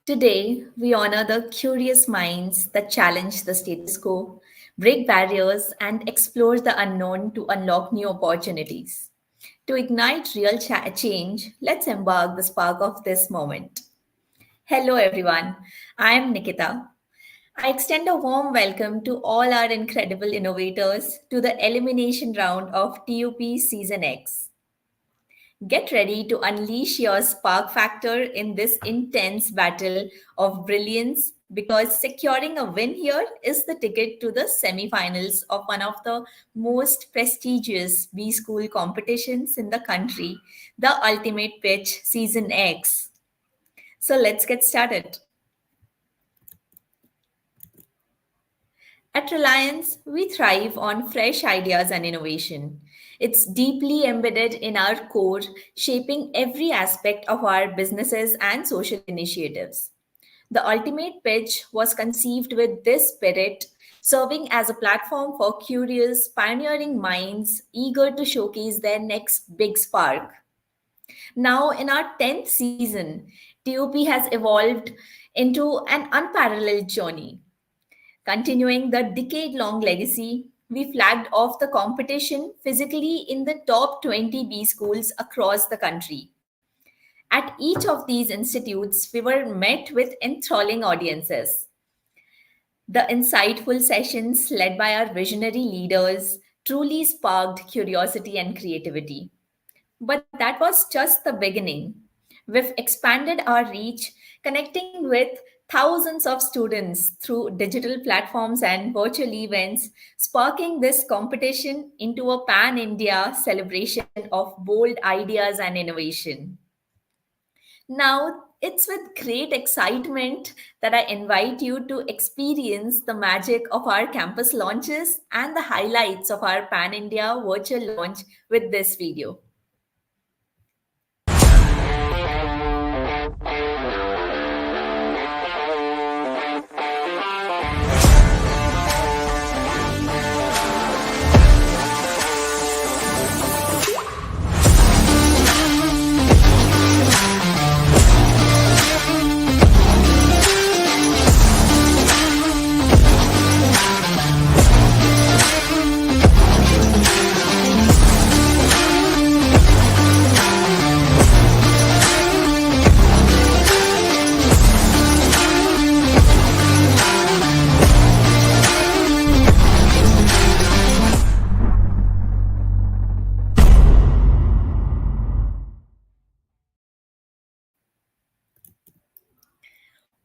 Today, we honor the curious minds that challenge the status quo, break barriers, and explore the unknown to unlock new opportunities. To ignite real change, let's embark the spark of this moment. Hello, everyone. I am Nikita. I extend a warm welcome to all our incredible innovators to the elimination round of TUP Season X. Get ready to unleash your spark factor in this intense battle of brilliance because securing a win here is the ticket to the semifinals of one of the most prestigious B school competitions in the country, the Ultimate Pitch Season X. So let's get started. At Reliance, we thrive on fresh ideas and innovation. It's deeply embedded in our core, shaping every aspect of our businesses and social initiatives. The ultimate pitch was conceived with this spirit, serving as a platform for curious, pioneering minds eager to showcase their next big spark. Now, in our 10th season, TOP has evolved into an unparalleled journey. Continuing the decade long legacy, we flagged off the competition physically in the top 20 B schools across the country. At each of these institutes, we were met with enthralling audiences. The insightful sessions led by our visionary leaders truly sparked curiosity and creativity. But that was just the beginning. We've expanded our reach, connecting with thousands of students through digital platforms and virtual events, sparking this competition into a pan India celebration of bold ideas and innovation. Now, it's with great excitement that I invite you to experience the magic of our campus launches and the highlights of our Pan India virtual launch with this video.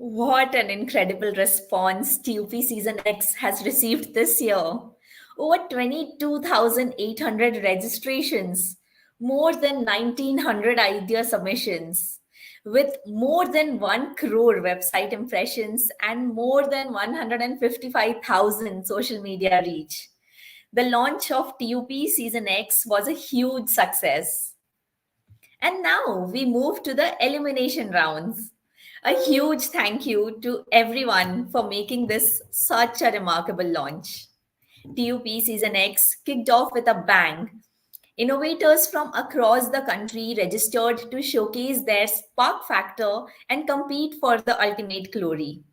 What an incredible response TUP Season X has received this year. Over 22,800 registrations, more than 1,900 idea submissions, with more than 1 crore website impressions and more than 155,000 social media reach. The launch of TUP Season X was a huge success. And now we move to the elimination rounds. A huge thank you to everyone for making this such a remarkable launch. TUP Season X kicked off with a bang. Innovators from across the country registered to showcase their spark factor and compete for the ultimate glory.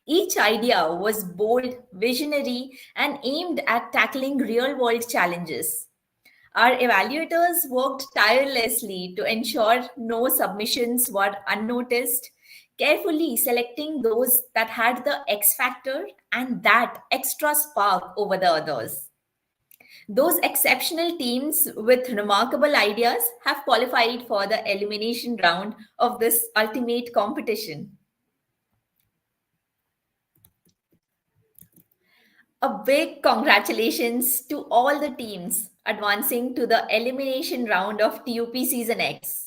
Each idea was bold, visionary, and aimed at tackling real world challenges. Our evaluators worked tirelessly to ensure no submissions were unnoticed, carefully selecting those that had the X factor and that extra spark over the others. Those exceptional teams with remarkable ideas have qualified for the elimination round of this ultimate competition. A big congratulations to all the teams advancing to the elimination round of TUP Season X.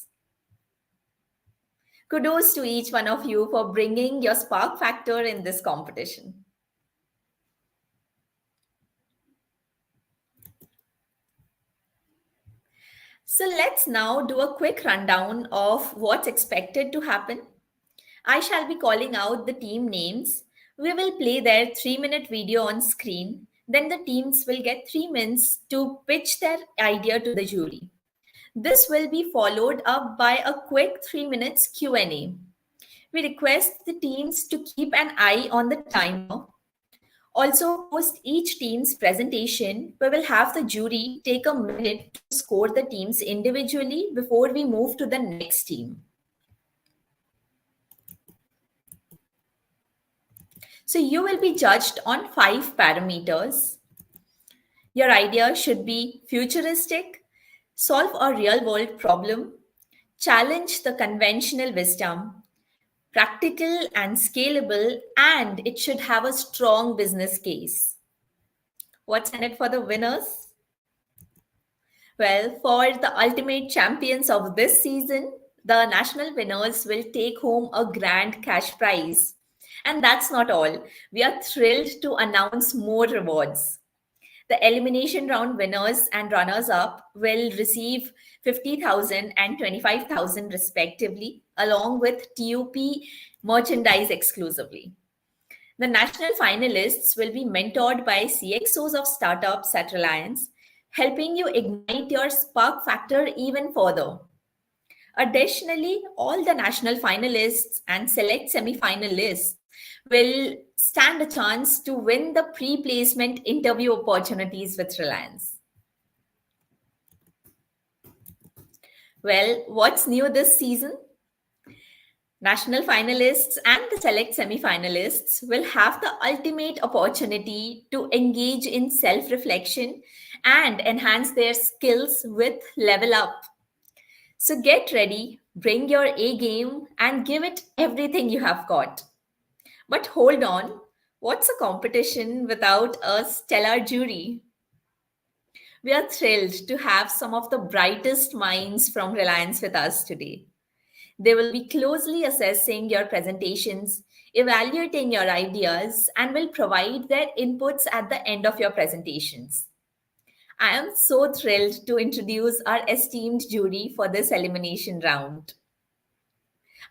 Kudos to each one of you for bringing your spark factor in this competition. So let's now do a quick rundown of what's expected to happen. I shall be calling out the team names. We will play their 3-minute video on screen. Then the teams will get 3 minutes to pitch their idea to the jury. This will be followed up by a quick 3 minutes Q&A. We request the teams to keep an eye on the timer. Also, post each team's presentation, we will have the jury take a minute to score the teams individually before we move to the next team. So, you will be judged on five parameters. Your idea should be futuristic, solve a real world problem, challenge the conventional wisdom, practical and scalable, and it should have a strong business case. What's in it for the winners? Well, for the ultimate champions of this season, the national winners will take home a grand cash prize. And that's not all. We are thrilled to announce more rewards. The elimination round winners and runners up will receive 50,000 and 25,000 respectively, along with T.U.P merchandise exclusively. The national finalists will be mentored by CXOs of startups at Reliance, helping you ignite your spark factor even further. Additionally, all the national finalists and select semi finalists will stand a chance to win the pre placement interview opportunities with Reliance. Well, what's new this season? National finalists and the select semi finalists will have the ultimate opportunity to engage in self reflection and enhance their skills with Level Up. So get ready, bring your A game, and give it everything you have got. But hold on, what's a competition without a stellar jury? We are thrilled to have some of the brightest minds from Reliance with us today. They will be closely assessing your presentations, evaluating your ideas, and will provide their inputs at the end of your presentations. I am so thrilled to introduce our esteemed jury for this elimination round.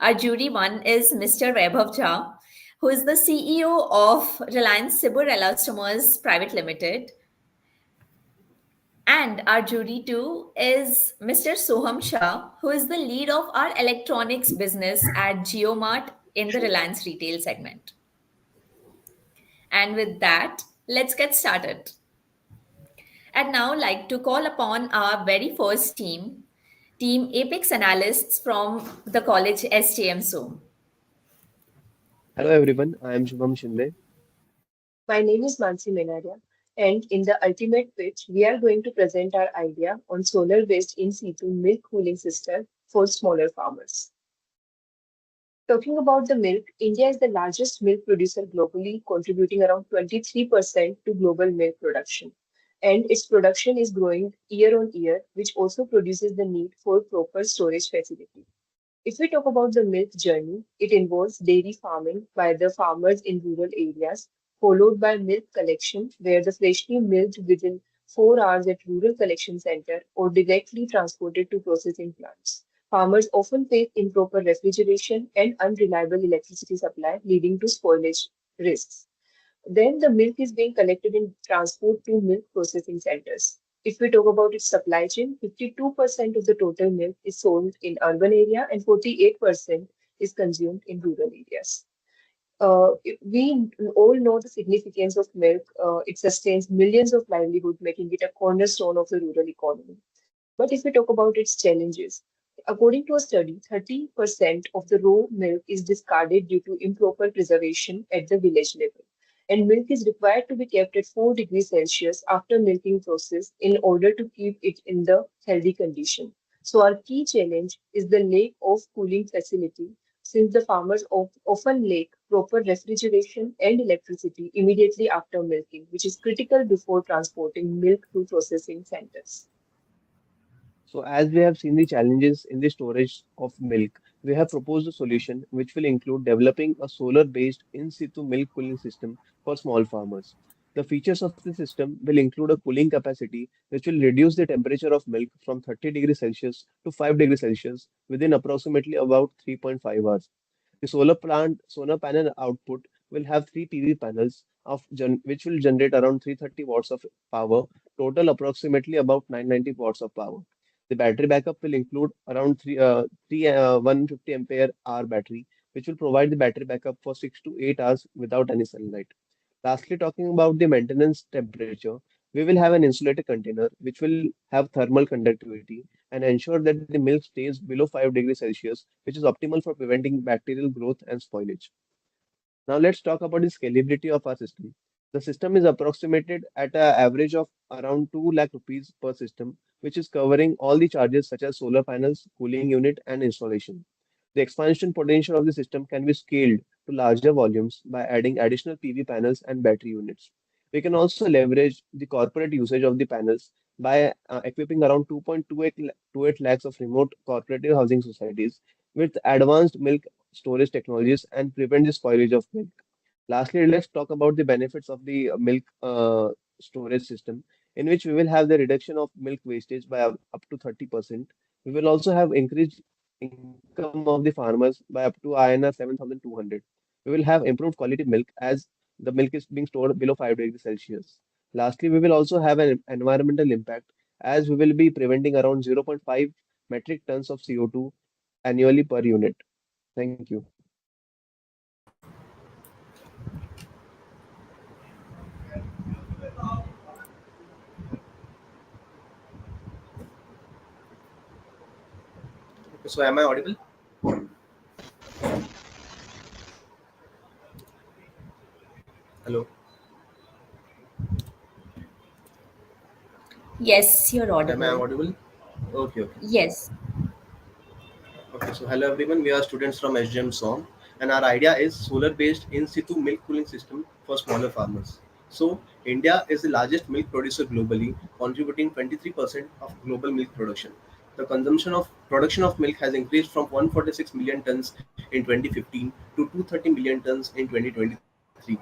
Our jury one is Mr. Vaibhav Jha, who is the CEO of Reliance Cyber Elastomers Private Limited. And our jury two is Mr. Soham Shah, who is the lead of our electronics business at GeoMart in the Reliance retail segment. And with that, let's get started. I'd now like to call upon our very first team, Team Apex Analysts from the college SJM SOM. Hello everyone, I am Shubham Shinde. My name is Mansi Menaria, and in the ultimate pitch, we are going to present our idea on solar-based in situ milk cooling system for smaller farmers. Talking about the milk, India is the largest milk producer globally, contributing around 23% to global milk production. And its production is growing year on year, which also produces the need for proper storage facility. If we talk about the milk journey, it involves dairy farming by the farmers in rural areas, followed by milk collection, where the freshly milked within 4 hours at rural collection center or directly transported to processing plants. Farmers often face improper refrigeration and unreliable electricity supply, leading to spoilage risks. Then the milk is being collected and transported to milk processing centers. If we talk about its supply chain, 52% of the total milk is sold in urban area and 48% is consumed in rural areas. We all know the significance of milk. It sustains millions of livelihoods, making it a cornerstone of the rural economy. But if we talk about its challenges, according to a study, 30% of the raw milk is discarded due to improper preservation at the village level. And milk is required to be kept at 4 degrees Celsius after milking process in order to keep it in the healthy condition. So our key challenge is the lack of cooling facility since the farmers often lack proper refrigeration and electricity immediately after milking, which is critical before transporting milk to processing centers. So, as we have seen the challenges in the storage of milk, we have proposed a solution which will include developing a solar-based in situ milk cooling system for small farmers. The features of the system will include a cooling capacity which will reduce the temperature of milk from 30 degrees Celsius to 5 degrees Celsius within approximately about 3.5 hours. The solar panel output will have three PV panels which will generate around 330 watts of power, total approximately about 990 watts of power. The battery backup will include around 150 ampere hour battery, which will provide the battery backup for 6 to 8 hours without any sunlight. Lastly, talking about the maintenance temperature, we will have an insulated container which will have thermal conductivity and ensure that the milk stays below 5 degrees Celsius, which is optimal for preventing bacterial growth and spoilage. Now let's talk about the scalability of our system. The system is approximated at an average of around 2 lakh rupees per system, which is covering all the charges such as solar panels, cooling unit, and installation. The expansion potential of the system can be scaled to larger volumes by adding additional PV panels and battery units. We can also leverage the corporate usage of the panels by equipping around 2.28 lakhs of remote cooperative housing societies with advanced milk storage technologies and prevent the spoilage of milk. Lastly, let's talk about the benefits of the milk storage system, in which we will have the reduction of milk wastage by up to 30%. We will also have increased income of the farmers by up to INR 7,200. We will have improved quality milk as the milk is being stored below 5 degrees Celsius. Lastly, we will also have an environmental impact as we will be preventing around zero point 0.5 metric tons of CO2 annually per unit. Thank you. Okay, so am I audible? Hello, Yes, you're am I audible. audible? Okay, okay. Yes. Okay, so hello everyone. We are students from SGM SOM, and our idea is solar-based in situ milk cooling system for smaller farmers. So India is the largest milk producer globally, contributing 23% of global milk production. The consumption of production of milk has increased from 146 million tons in 2015 to 230 million tons in 2023.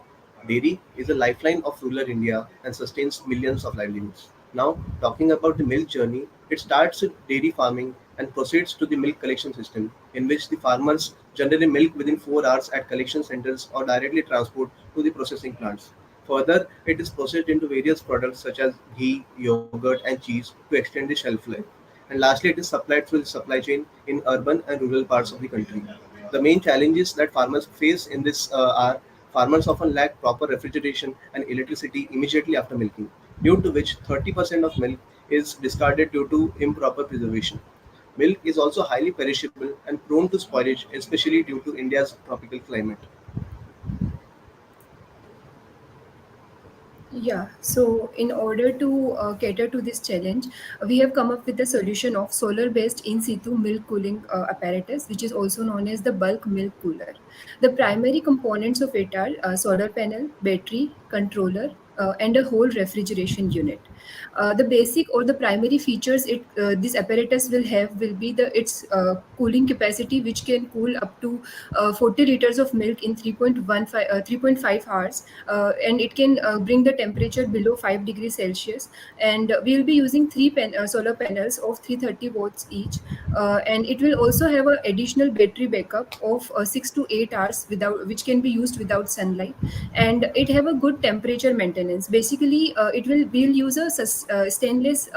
Dairy is a lifeline of rural India and sustains millions of livelihoods. Now, talking about the milk journey, it starts with dairy farming and proceeds to the milk collection system, in which the farmers generally milk within 4 hours at collection centers or directly transport to the processing plants. Further, it is processed into various products such as ghee, yogurt, and cheese to extend the shelf life. And lastly, it is supplied through the supply chain in urban and rural parts of the country. The main challenges that farmers face in this are farmers often lack proper refrigeration and electricity immediately after milking, due to which 30% of milk is discarded due to improper preservation. Milk is also highly perishable and prone to spoilage, especially due to India's tropical climate. Yeah, so in order to cater to this challenge, we have come up with a solution of solar-based in situ milk cooling apparatus, which is also known as the bulk milk cooler. The primary components of it are solar panel, battery, controller, and a whole refrigeration unit. The basic or the primary features this apparatus will be the its cooling capacity, which can cool up to 40 liters of milk in 3.5 hours, and it can bring the temperature below 5 degrees Celsius. And we'll be using solar panels of 330 watts each, and it will also have an additional battery backup of 6 to 8 hours without which can be used without sunlight, and it have a good temperature maintenance. Basically, we'll use a stainless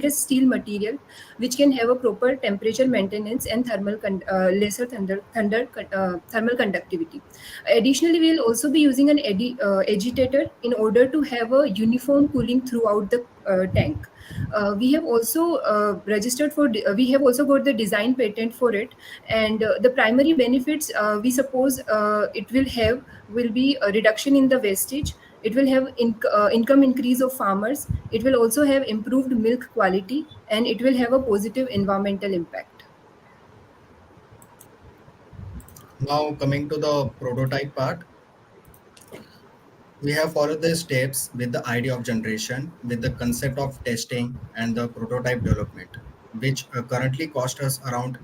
steel material which can have a proper temperature maintenance and lesser thermal conductivity. Additionally, we'll also be using an agitator in order to have a uniform cooling throughout the tank. We have also got the design patent for it, and the primary benefits we suppose it will have will be a reduction in the wastage. It will have income increase of farmers. It will also have improved milk quality, and it will have a positive environmental impact. Now coming to the prototype part, we have followed the steps with the idea of generation, with the concept of testing and the prototype development, which currently cost us around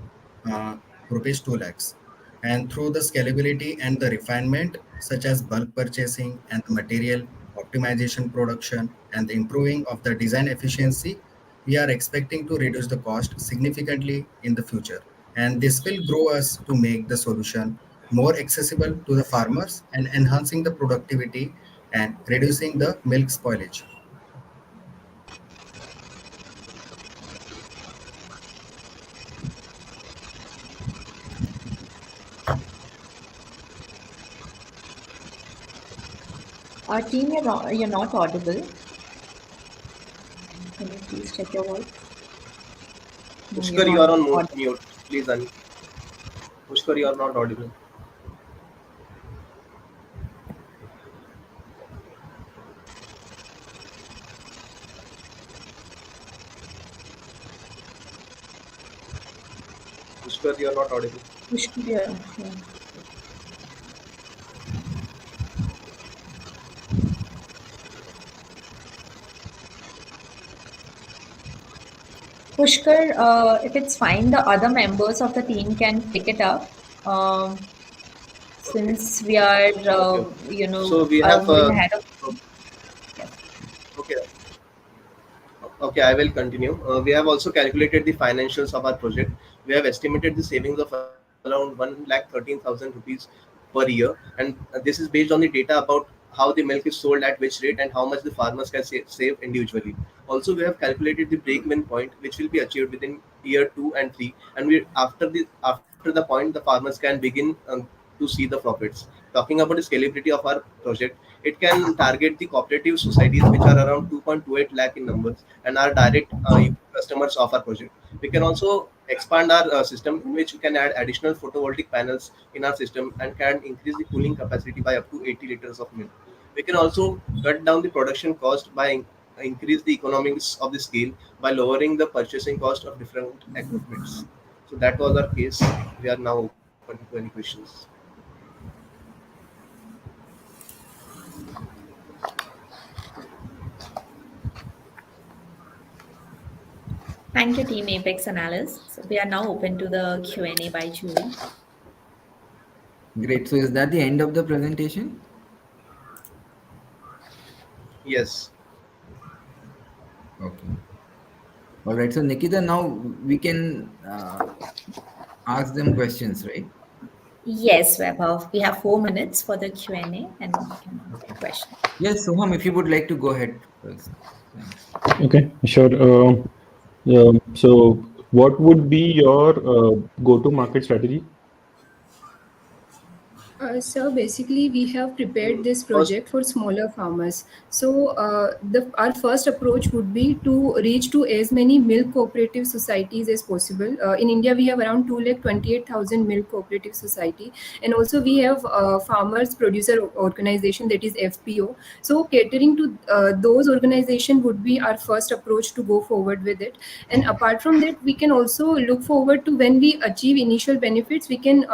uh, rupees 2 lakhs. And through the scalability and the refinement, such as bulk purchasing and the material optimization production and the improving of the design efficiency, we are expecting to reduce the cost significantly in the future. And this will grow us to make the solution more accessible to the farmers and enhancing the productivity and reducing the milk spoilage. Team, you're not audible. Can you please check your voice? No, you're Pushkar, you not are on audible. mute. Please, Pushkar, you are not audible. Pushkar, you are not audible. Pushkar, yeah. Pushkar, if it's fine, the other members of the team can pick it up. Okay. Since we are, Okay. So we have. moving ahead of. Yes. Okay. Okay, I will continue. We have also calculated the financials of our project. We have estimated the savings of around 1,13,000 rupees per year, and this is based on the data about how the milk is sold at which rate and how much the farmers can save individually. Also, we have calculated the break-even point, which will be achieved within year 2 and 3, and we after the point the farmers can begin to see the profits. Talking about the scalability of our project, it can target the cooperative societies, which are around 2.28 lakh in numbers, and are direct customers of our project. We can also expand our system, in which we can add additional photovoltaic panels in our system and can increase the cooling capacity by up to 80 liters of milk. We can also cut down the production cost by increase the economics of the scale by lowering the purchasing cost of different equipments. So that was our case. We are now open to any questions. Thank you, Team Apex Analysts. We are now open to the Q&A by jury. Great. So is that the end of the presentation? Yes. Okay. All right. So Nikita, now we can ask them questions, right? Yes, Vaibhav. We have 4 minutes for the Q&A and we can ask Okay. questions. Yes, Soham, if you would like to go ahead first. Thanks. Okay, sure. So, what would be your go-to-market strategy? So basically, we have prepared this First, project for smaller farmers. So our first approach would be to reach to as many milk cooperative societies as possible. In India, we have around 228,000 milk cooperative society, and also we have farmers producer organization, that is FPO. So catering to those organization would be our first approach to go forward with it. And apart from that, we can also look forward to, when we achieve initial benefits, we can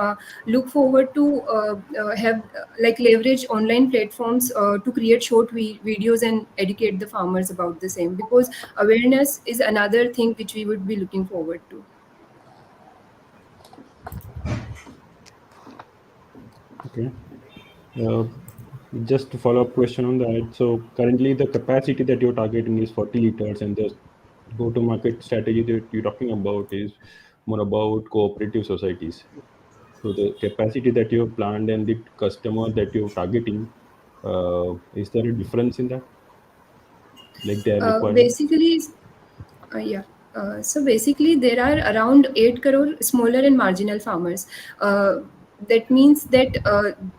look forward to have like leverage online platforms to create short videos and educate the farmers about the same, because awareness is another thing which we would be looking forward to. Okay. Uh, just to follow up question on that. So, currently the capacity that you're targeting is 40 liters, and the go-to-market strategy that you're talking about is more about cooperative societies. So, the capacity that you have planned and the customer that you're targeting, is there a difference in that, like their requirement? Basically, yeah. So basically, there are around 8 crore smaller and marginal farmers. That means that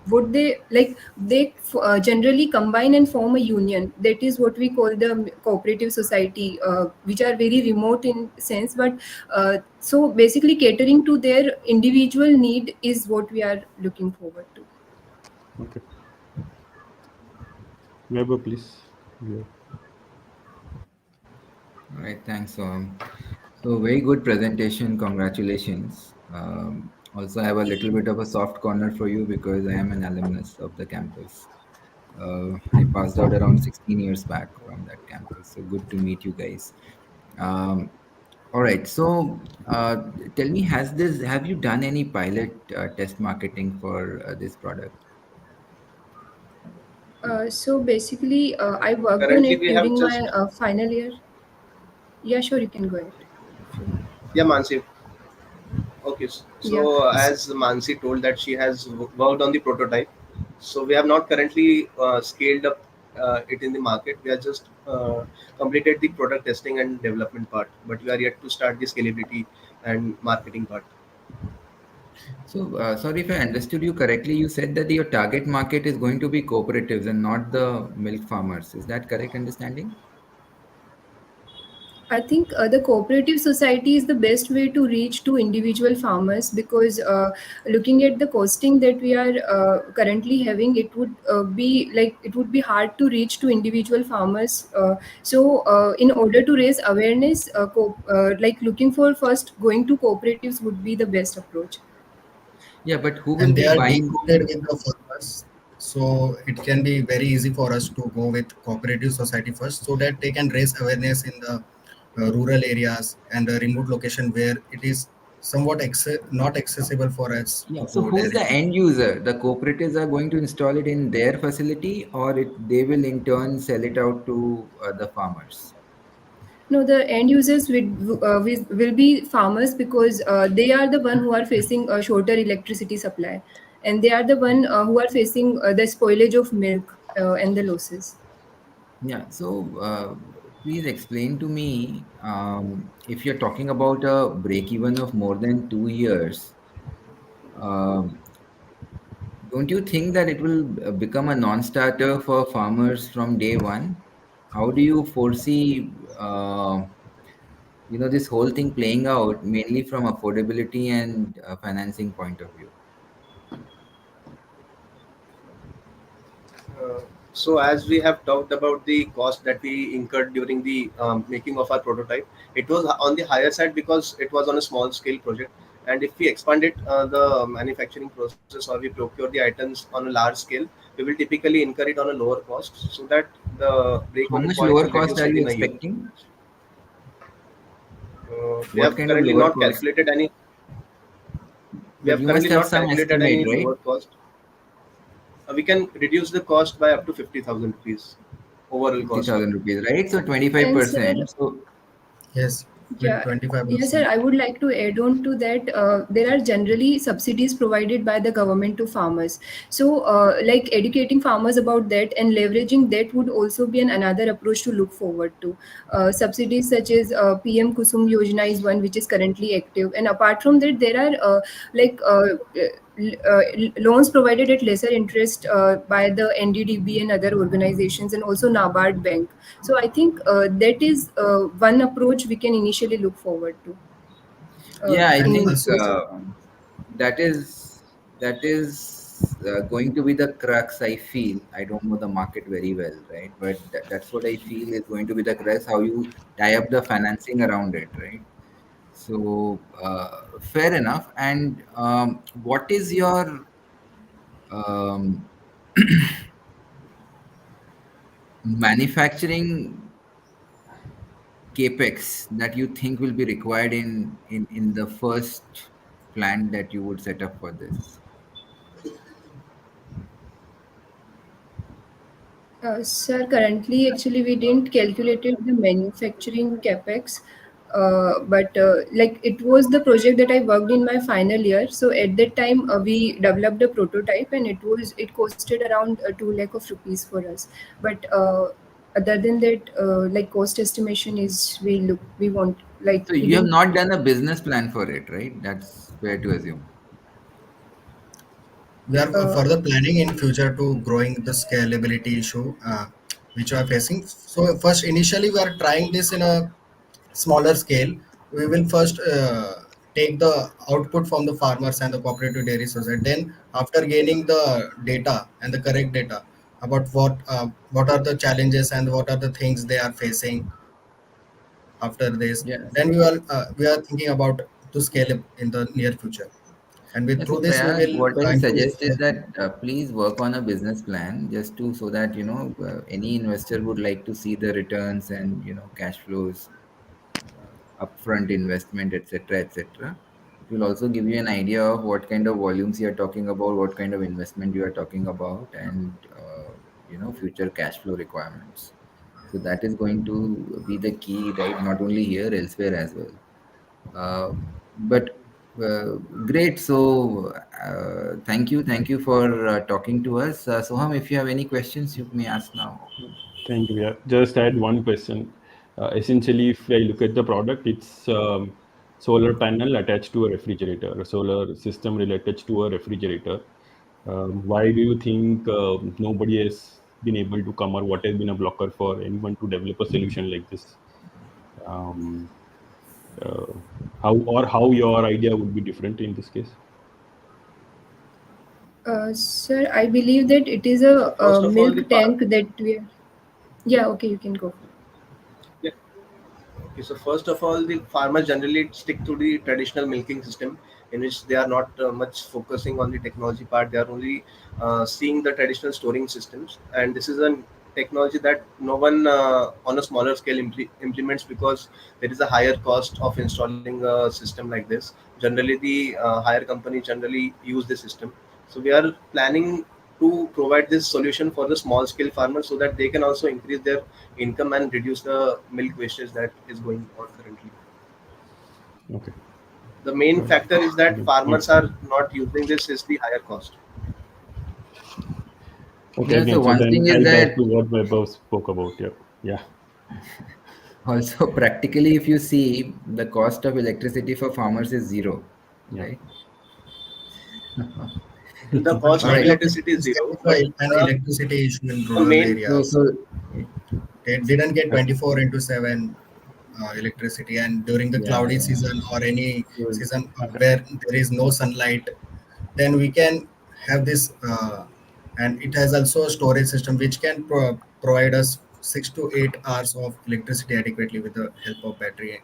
would they like they generally combine and form a union. That is what we call the cooperative society, which are very remote in sense. But so basically, catering to their individual need is what we are looking forward to. Okay. Maybe please. Yeah. All right. Thanks, Soham. So very good presentation. Congratulations. Also, I have a little bit of a soft corner for you because I am an alumnus of the campus. I passed out around 16 years back from that campus. So good to meet you guys. Um, all right. So tell me, have you done any pilot test marketing for this product? So basically, I worked on currently it we have during my just final year. Yeah, sure, you can go ahead. If you... yeah, Mansi. Okay, so Yeah. as Mansi told that she has worked on the prototype, so we have not currently scaled up it in the market. We are just completed the product testing and development part, but we are yet to start the scalability and marketing part. So, sorry if I understood you correctly. You said that your target market is going to be cooperatives and not the milk farmers. Is that correct understanding? I think the cooperative society is the best way to reach to individual farmers because looking at the costing that we are currently having, it would be like it would be hard to reach to individual farmers. In order to raise awareness, like looking for first going to cooperatives would be the best approach. Yeah, but who will And they be are buying? deep-rooted with the farmers. So it can be very easy for us to go with cooperative society first, so that they can raise awareness in the rural areas and the remote location where it is somewhat not accessible for us Yeah, to so go who's the directly. end user? The cooperatives are going to install it in their facility, or they will in turn sell it out to the farmers? No, the end users will be farmers because they are the one who are facing a shorter electricity supply, and they are the one who are facing the spoilage of milk and the losses. Yeah, so please explain to me if you're talking about a break even of more than 2 years, um, don't you think that it will become a non-starter for farmers from day one? How do you foresee, this whole thing playing out mainly from affordability and financing point of view? Uh, so as we have talked about the cost that we incurred during the making of our prototype, it was on the higher side because it was on a small scale project. And if we expand it, the manufacturing process, or we procure the items on a large scale, we will typically incur it on a lower cost, so that the break How even much point lower will cost reduce are you within a year. expecting? We What have kind of currently lower not cost? calculated any. We But have you must currently have not some calculated estimate, any right? lower cost. We can reduce the cost by up to 50,000 rupees overall cost. 50,000 rupees, right? So And sir, 25%. So Yes, with yeah, yes, sir. 25%. I would like to add on to that. There are generally subsidies provided by the government to farmers. So, like educating farmers about that and leveraging that would also be another approach to look forward to. Subsidies such as PM Kusum Yojana is one which is currently active, and apart from that, there are like loans provided at lesser interest by the NDDB and other organizations, and also NABARD Bank. So I think that is one approach we can initially look forward to yeah, I And in think also, sourcing farmers. that is going to be the crux. I feel I don't know the market very well, right? But that's what I feel is going to be the crux. How you tie up the financing around it, right? So fair enough. And what is your um, manufacturing capex that you think will be required in the first plant that you would set up for this? Sir, currently, actually, we didn't calculated the manufacturing capex, but like it was the project that I worked in my final year. So at that time, we developed a prototype, and it costed around 2 lakh of rupees for us. But other than that, like cost estimation is we want like So we you have didn't. not done a business plan for it, right? That's fair to assume. we are Uh, further planning in future to growing the scalability issue which we are facing. So first, initially, we are trying this in a smaller scale. We will first take the output from the farmers and the cooperative dairy society. Then, after gaining the data and the correct data about what are the challenges and what are the things they are facing after this, Yeah. then we are thinking about to scale up in the near future. And with Yeah, so through this, we Prayag, will what I'll improve. suggest is that please work on a business plan just to so that any investor would like to see the returns and cash flows, upfront investment, etc., etc. It will also give you an idea of what kind of volumes you are talking about, what kind of investment you are talking about, and future cash flow requirements. So that is going to be the key, right? Not only here, elsewhere as well. Uh, but great. So thank you for talking to us. Soham, if you have any questions, you may ask now. Thank you. Yeah. Just add one question. Essentially, if I look at the product, it's solar panel attached to a refrigerator, a solar system related to a refrigerator. Why do you think nobody has been able to come, or what has been a blocker for anyone to develop a solution like this? Um, uh, how your idea would be different in this case? Sir, I believe that it is a, First of all, the milk tank that we are. Yeah, okay, you can go for it. yeah. Okay, so first of all, the farmers generally stick to the traditional milking system, in which they are not much focusing on the technology part. They are only seeing the traditional storing systems, and this is a technology that no one on a smaller scale implements, because there is a higher cost of installing a system like this. Generally, the higher companies generally use this system. So we are planning to provide this solution for the small scale farmers, so that they can also increase their income and reduce the milk wastage that is going on currently. Okay, The main got it. factor is that Okay, farmers thanks. are not using this is the higher cost. Okay, Yeah, so again, so one then thing is I'll back that to what Vaibhav spoke about. Yeah, yeah, also practically, if you see, the cost of electricity for farmers is zero, yeah. right? The But cost All of many right. of the electricity is cities zero, have but an electricity issue in the rural main So, areas. so They didn't get Ab- 24 into 7 electricity, and during the yeah, cloudy yeah. season or any So, season where there is no sunlight, then we can have this, and it has also a storage system which can provide us 6 to 8 hours of electricity adequately with the help of battery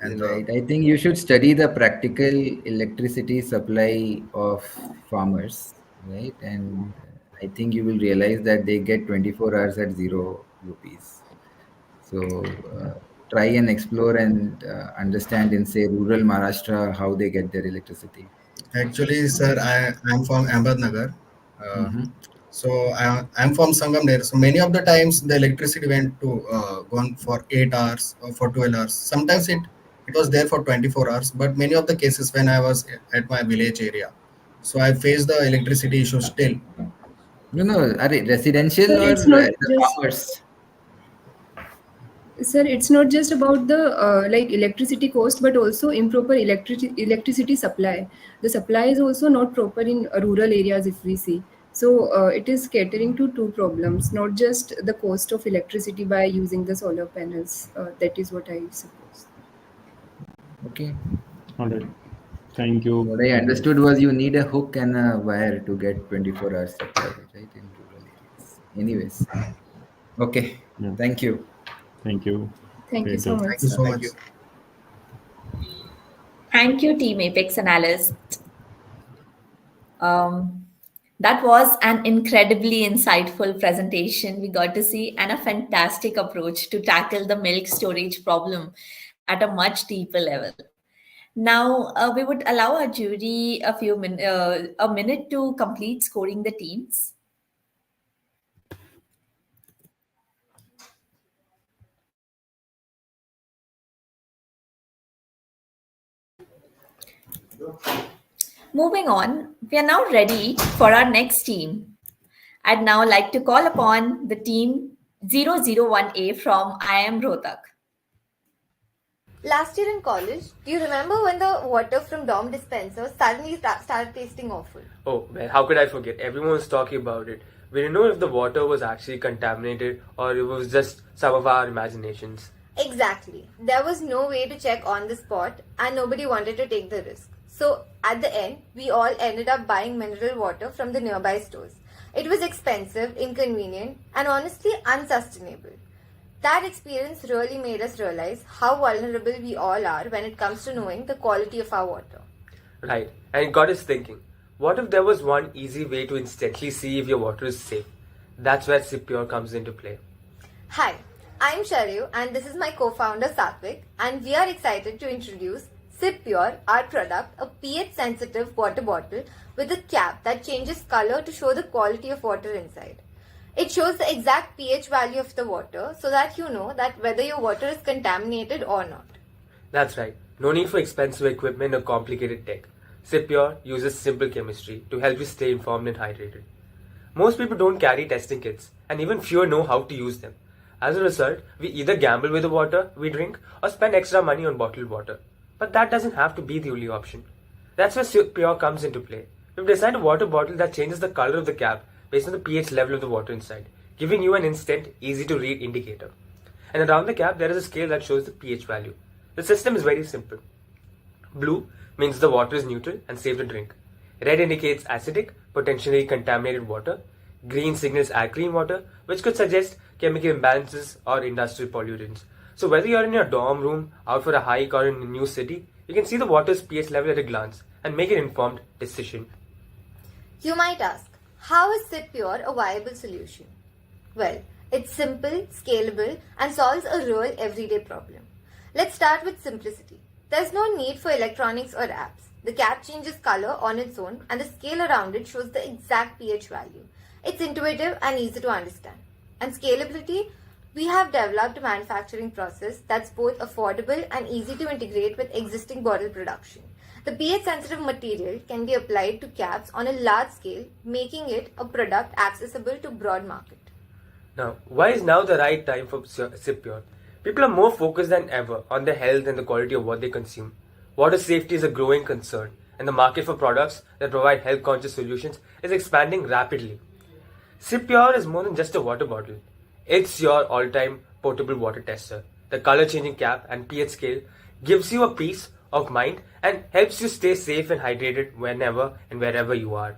and the. right. I think you should study the practical electricity supply of farmers, right? And I think you will realize that they get 24 hours at 0 rupees. So try and explore and understand in, say, rural Maharashtra how they get their electricity. Actually, sir, I'm from Ahmednagar. Uh, Mm-hmm. so I'm from Sangamner. So many of the times the electricity went to gone for 8 hours or for 12 hours. Sometimes it was there for 24 hours. But many of the cases when I was at my village area, so I faced the electricity issue still. No, no, are it Sir, residential or it's not the just farmers? Sir, it's not just about the like electricity cost, but also improper electricity supply. The supply is also not proper in rural areas, if we see. So it is catering to two problems, not just the cost of electricity by using the solar panels. That is what I suppose. Okay. All right. Thank you. What I understood was you need a hook and a wire to get 24 hours supply, right, in rural areas. Anyways, okay. Yeah. Thank you. Thank you. Thank you Great so job. much, Thank you sir. so thank much. you. Thank you, Team Apex Analysts. Um, that was an incredibly insightful presentation. We got to see and a fantastic approach to tackle the milk storage problem at a much deeper level. Now, we would allow our jury a minute to complete scoring the teams. Moving on, we are now ready for our next team. I'd now like to call upon the team 001A from IIM Rohtak. Last year in college, do you remember when the water from dorm dispenser suddenly started tasting awful? Oh, well, how could I forget? Everyone was talking about it. We didn't know if the water was actually contaminated or it was just some of our imaginations. Exactly. There was no way to check on the spot and nobody wanted to take the risk. So, at the end, we all ended up buying mineral water from the nearby stores. It was expensive, inconvenient, and honestly unsustainable. That experience really made us realize how vulnerable we all are when it comes to knowing the quality of our water. Right, and it got us thinking, what if there was one easy way to instantly see if your water is safe? That's where SipPure comes into play. Hi, I'm Sharyu and this is my co-founder Satvik, and we are excited to introduce SipPure, our product, a pH sensitive water bottle with a cap that changes color to show the quality of water inside. It shows the exact pH value of the water so that you know that whether your water is contaminated or not. That's right, no need for expensive equipment or complicated tech. SipPure uses simple chemistry to help you stay informed and hydrated. Most people don't carry testing kits, and even fewer know how to use them. As a result, we either gamble with the water we drink or spend extra money on bottled water. But that doesn't have to be the only option. That's where SipPure comes into play. We've designed a water bottle that changes the color of the cap based on the pH level of the water inside, giving you an instant, easy to read indicator. And around the cap, there is a scale that shows the pH value. The system is very simple. Blue means the water is neutral and safe to drink. Red indicates acidic, potentially contaminated water. Green signals alkaline water, which could suggest chemical imbalances or industrial pollutants. So whether you're in your dorm room, out for a hike, or in a new city, you can see the water's pH level at a glance and make an informed decision. You might ask, how is SipPure a viable solution? Well, it's simple, scalable, and solves a real everyday problem. Let's start with simplicity. There's no need for electronics or apps. The cap changes color on its own, and the scale around it shows the exact pH value. It's intuitive and easy to understand. And scalability, we have developed a manufacturing process that's both affordable and easy to integrate with existing bottle production. The pH sensitive material can be applied to caps on a large scale, making it a product accessible to broad market. Now, why is now the right time for SipPure? People are more focused than ever on the health and the quality of what they consume. Water safety is a growing concern, and the market for products that provide health conscious solutions is expanding rapidly. SipPure is more than just a water bottle. It's your all-time portable water tester. The color-changing cap and pH scale gives you a peace of mind and helps you stay safe and hydrated whenever and wherever you are.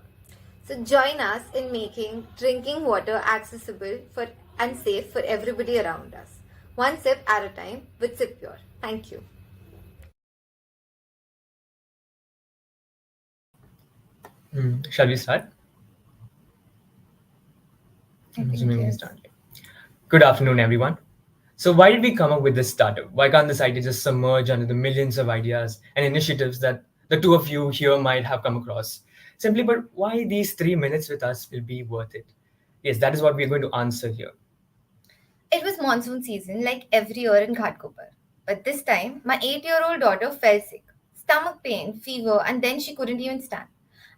So join us in making drinking water accessible for and safe for everybody around us. One sip at a time with SipPure. Thank you. Shall we start? I think Assuming we yes. start. Good afternoon, everyone. So, why did we come up with this startup? Why can't this idea just submerge under the millions of ideas and initiatives that the two of you here might have come across? Simply, but why these 3 minutes with us will be worth it? Yes, that is what we're going to answer here. It was monsoon season like every year in Ghatkopar. But this time, my 8-year-old daughter fell sick. Stomach pain, fever, and then she couldn't even stand.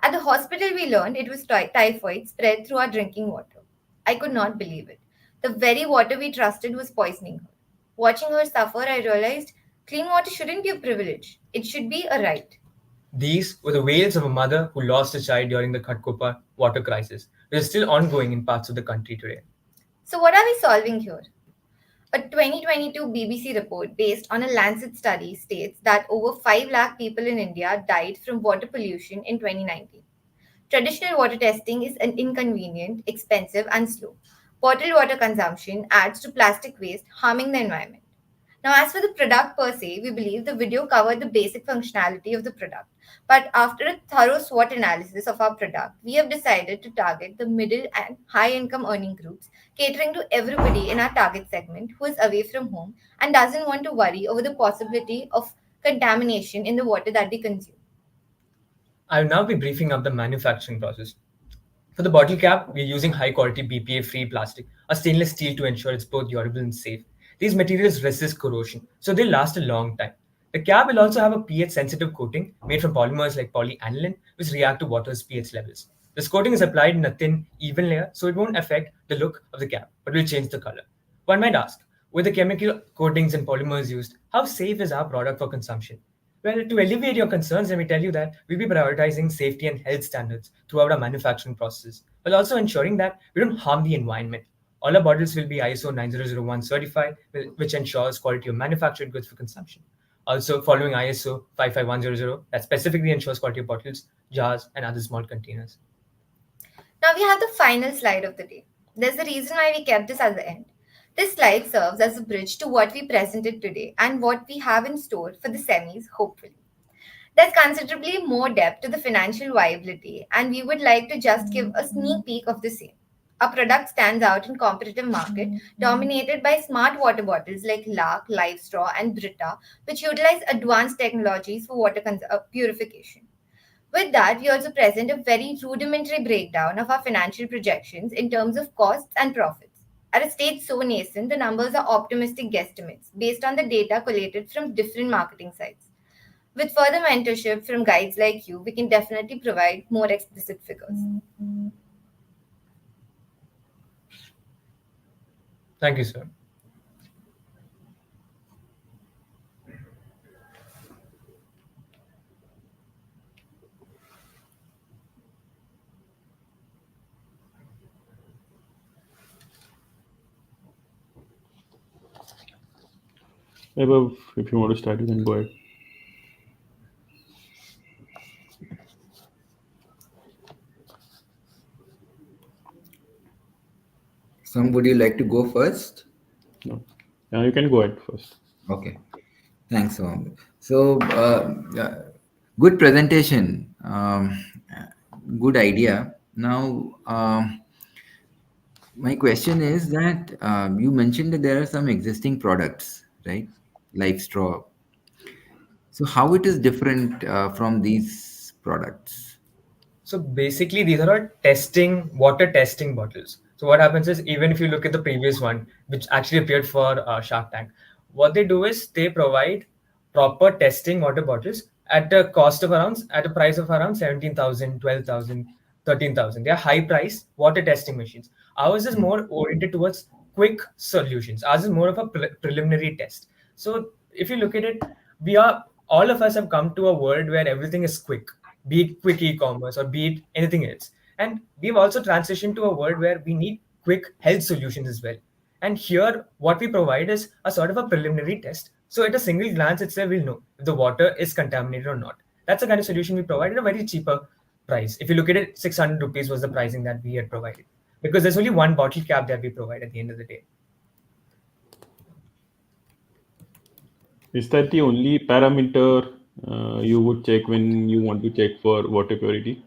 At the hospital, we learned it was typhoid spread through our drinking water. I could not believe it. The very water we trusted was poisoning her. Watching her suffer, I realized clean water shouldn't be a privilege, it should be a right. These were the wails of a mother who lost a child during the Khatkopa water crisis, which is still ongoing in parts of the country today. So, what are we solving here? A 2022 BBC report based on a Lancet study states that over 5 lakh people in India died from water pollution in 2019. Traditional water testing is inconvenient, expensive, and slow. Bottled water consumption adds to plastic waste, harming the environment. Now, as for the product per se, we believe the video covered the basic functionality of the product. But after a thorough SWOT analysis of our product, we have decided to target the middle and high income earning groups, catering to everybody in our target segment who is away from home and doesn't want to worry over the possibility of contamination in the water that they consume. I will now be briefing up the manufacturing process. For the bottle cap, we are using high quality BPA-free plastic, a stainless steel to ensure it's both durable and safe. These materials resist corrosion, so they last a long time. The cap will also have a pH-sensitive coating made from polymers like polyaniline, which react to water's pH levels. This coating is applied in a thin, even layer, so it won't affect the look of the cap, but will change the color. One might ask, with the chemical coatings and polymers used, how safe is our product for consumption? Well, to alleviate your concerns, let me tell you that we'll be prioritizing safety and health standards throughout our manufacturing process, while also ensuring that we don't harm the environment. All our bottles will be ISO 9001 certified, which ensures quality of manufactured goods for consumption. Also, following ISO 55100, that specifically ensures quality of bottles, jars, and other small containers. Now we have the final slide of the day. There's a reason why we kept this at the end. This slide serves as a bridge to what we presented today and what we have in store for the semis, hopefully. There's considerably more depth to the financial viability, and we would like to just give a sneak peek of the same. Our product stands out in competitive market dominated by smart water bottles like Lark, Live Straw, and Brita, which utilize advanced technologies for water purification. With that, we also present a very rudimentary breakdown of our financial projections in terms of costs and profits. At a stage so nascent, the numbers are optimistic guesstimates based on the data collated from different marketing sites. With further mentorship from guides like you, we can definitely provide more explicit figures. Thank you, sir. Above, if you want to start, you can go ahead. Some, would you like to go first? No. You can go ahead first. Okay, thanks, Om. So, yeah, good presentation. Good idea. Now, my question is that you mentioned that there are some existing products, right? Like straw. So, how it is different from these products? So basically, these are all testing water testing bottles. So what happens is, even if you look at the previous one, which actually appeared for Shark Tank, what they do is they provide proper testing water bottles at a cost of around at a price of around 17,000, 12,000, 13,000. They are high price water testing machines. Ours is Hmm. more oriented towards quick solutions. Ours is more of a preliminary test. So if you look at it, we are all of us have come to a world where everything is quick, be it quick e-commerce or be it anything else. And we've also transitioned to a world where we need quick health solutions as well. And here, what we provide is a sort of a preliminary test. So at a single glance itself, we'll know if the water is contaminated or not. That's the kind of solution we provide at a very cheaper price. If you look at it, 600 rupees was the pricing that we had provided, because there's only one bottle cap that we provide at the end of the day. Is that the only parameter you would check when you want to check for water purity,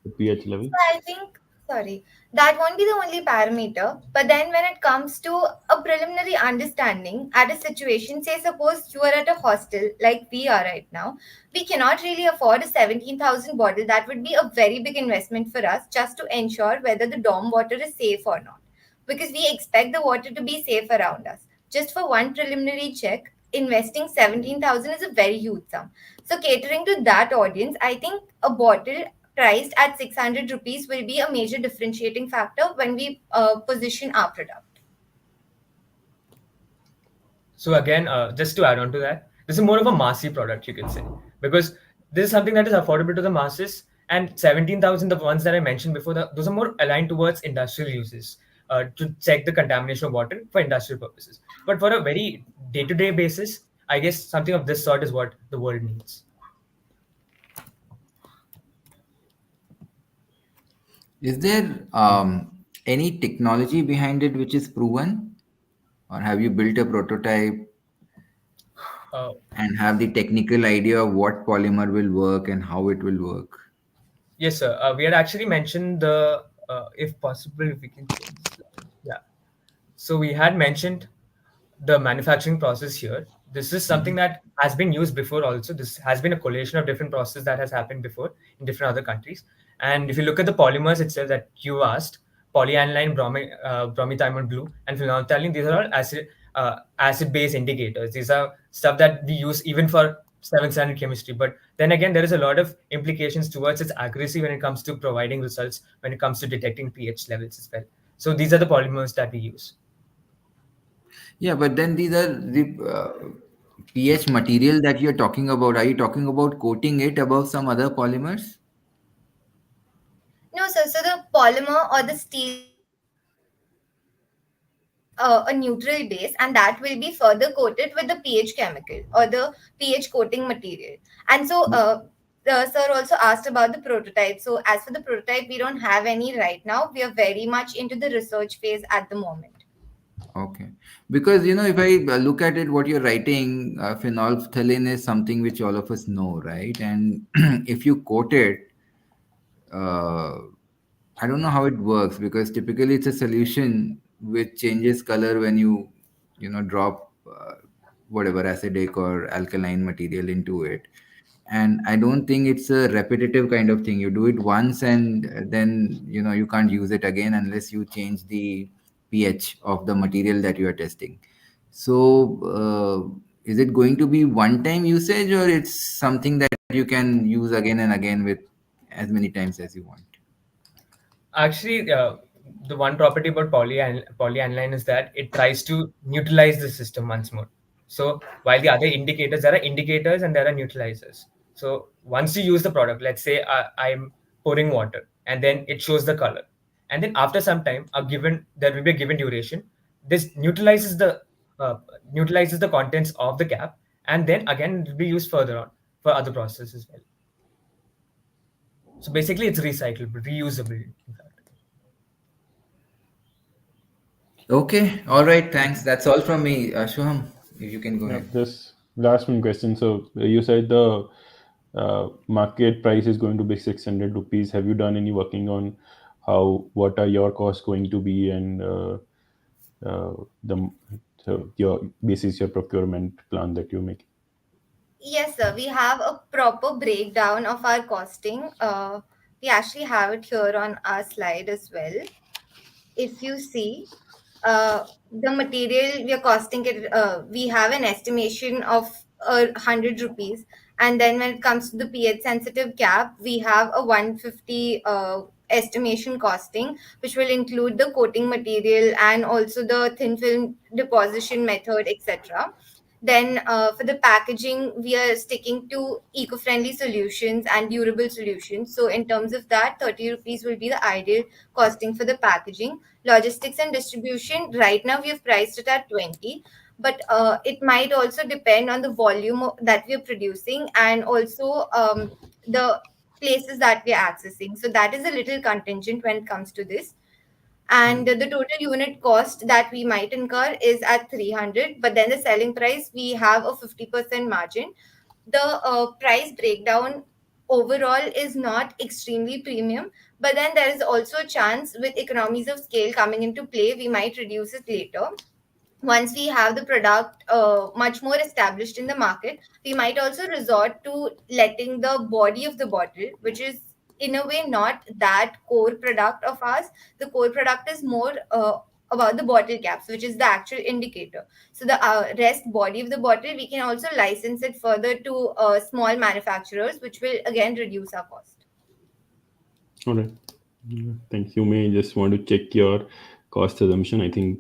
the pH level? So I think, sorry, that won't be the only parameter. But then when it comes to a preliminary understanding at a situation, say suppose you are at a hostel like we are right now, we cannot really afford a 17,000 bottle. That would be a very big investment for us just to ensure whether the dorm water is safe or not. Because we expect the water to be safe around us. Just for one preliminary check, investing 17,000 is a very huge sum. So catering to that audience, I think a bottle priced at 600 rupees will be a major differentiating factor when we position our product. So again, just to add on to that, this is more of a massy product, you could say, because this is something that is affordable to the masses. And 17,000, the ones that I mentioned before, those are more aligned towards industrial uses, to check the contamination of water for industrial purposes. But for a very day-to-day basis, I guess something of this sort is what the world needs. Is there any technology behind it which is proven, or have you built a prototype Uh, and have the technical idea of what polymer will work and how it will work? yes, sir. We had actually mentioned the, if possible, if we can change the slide. Yeah. So we had mentioned the manufacturing process here. This is something Mhm. that has been used before also. This has been a collation of different processes that has happened before in different other countries. And if you look at the polymers itself that you asked, polyaniline bromethymol blue and phenolphthalein, these are all acid-based indicators. These are stuff that we use even for seventh standard chemistry. But then again, there is a lot of implications towards its accuracy when it comes to providing results, when it comes to detecting pH levels as well. So these are the polymers that we use. Yeah, but then these are the pH material that you're talking about. Are you talking about coating it above some other polymers? No, sir. So the polymer or the steel a neutral base, and that will be further coated with the pH chemical or the pH coating material. And so, the sir also asked about the prototype. So, as for the prototype, we don't have any right now. We are very much into the research phase at the moment. Okay. Because, if I look at it, what you're writing, phenolphthalein is something which all of us know, right? And if you coat it, uh, I don't know how it works because typically it's a solution which changes color when you drop whatever acidic or alkaline material into it. And I don't think it's a repetitive kind of thing. You do it once and then you can't use it again unless you change the pH of the material that you are testing. So is it going to be one time usage or it's something that you can use again and again with as many times as you want? Actually, the one property about polyaniline is that it tries to neutralize the system once more. So while the other indicators, there are indicators and there are neutralizers. So once you use the product, let's say I'm pouring water and then it shows the color, and then after some time, a given there will be a given duration. This neutralizes the neutralizes the contents of the cap, and then again it will be used further on for other processes as well. So basically, it's recyclable, reusable, in fact. Okay, all right, thanks. That's all from me. Shuham, if you can go Yeah, ahead. just last one question. So you said the market price is going to be 600 rupees. Have you done any working on what are your costs going to be, and the so your basis your procurement plan that you make? Yes, sir. We have a proper breakdown of our costing. We actually have it here on our slide as well. If you see, the material we are costing it, we have an estimation of 100 rupees, and then when it comes to the pH sensitive cap, we have a 150 estimation costing, which will include the coating material and also the thin film deposition method, etc. Then for the packaging, we are sticking to eco-friendly solutions and durable solutions. So in terms of that, 30 rupees will be the ideal costing for the packaging. Logistics and distribution, right now we have priced it at 20, but it might also depend on the volume that we are producing, and also the places that we are accessing. So that is a little contingent when it comes to this. And the total unit cost that we might incur is at 300, but then the selling price, we have a 50% margin. The price breakdown overall is not extremely premium, but then there is also a chance with economies of scale coming into play, we might reduce it later. Once we have the product much more established in the market, we might also resort to letting the body of the bottle, which is in a way not that core product of ours. The core product is more about the bottle caps, which is the actual indicator. So the rest body of the bottle, we can also license it further to small manufacturers, which will again reduce our cost. All right. Yeah, thank you. May I just want to check your cost assumption. I think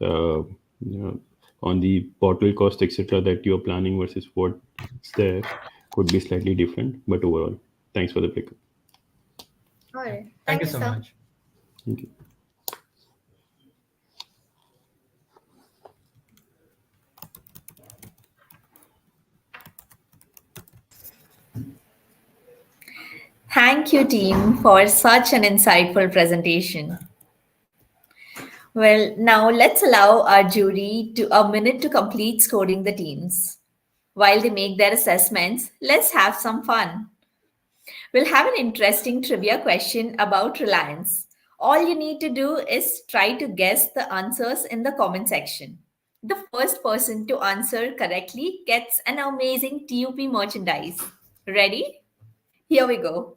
you know, on the bottle cost, etc., that you're planning versus what's there could be slightly different, but overall, thanks for the pickup. All right, Thank thank you you, so sir. much. Thank you. Thank you, team, for such an insightful presentation. Well, now let's allow our jury to a minute to complete scoring the teams. While they make their assessments, let's have some fun. We'll have an interesting trivia question about Reliance. All you need to do is try to guess the answers in the comment section. The first person to answer correctly gets an amazing TUP merchandise. Ready? Here we go.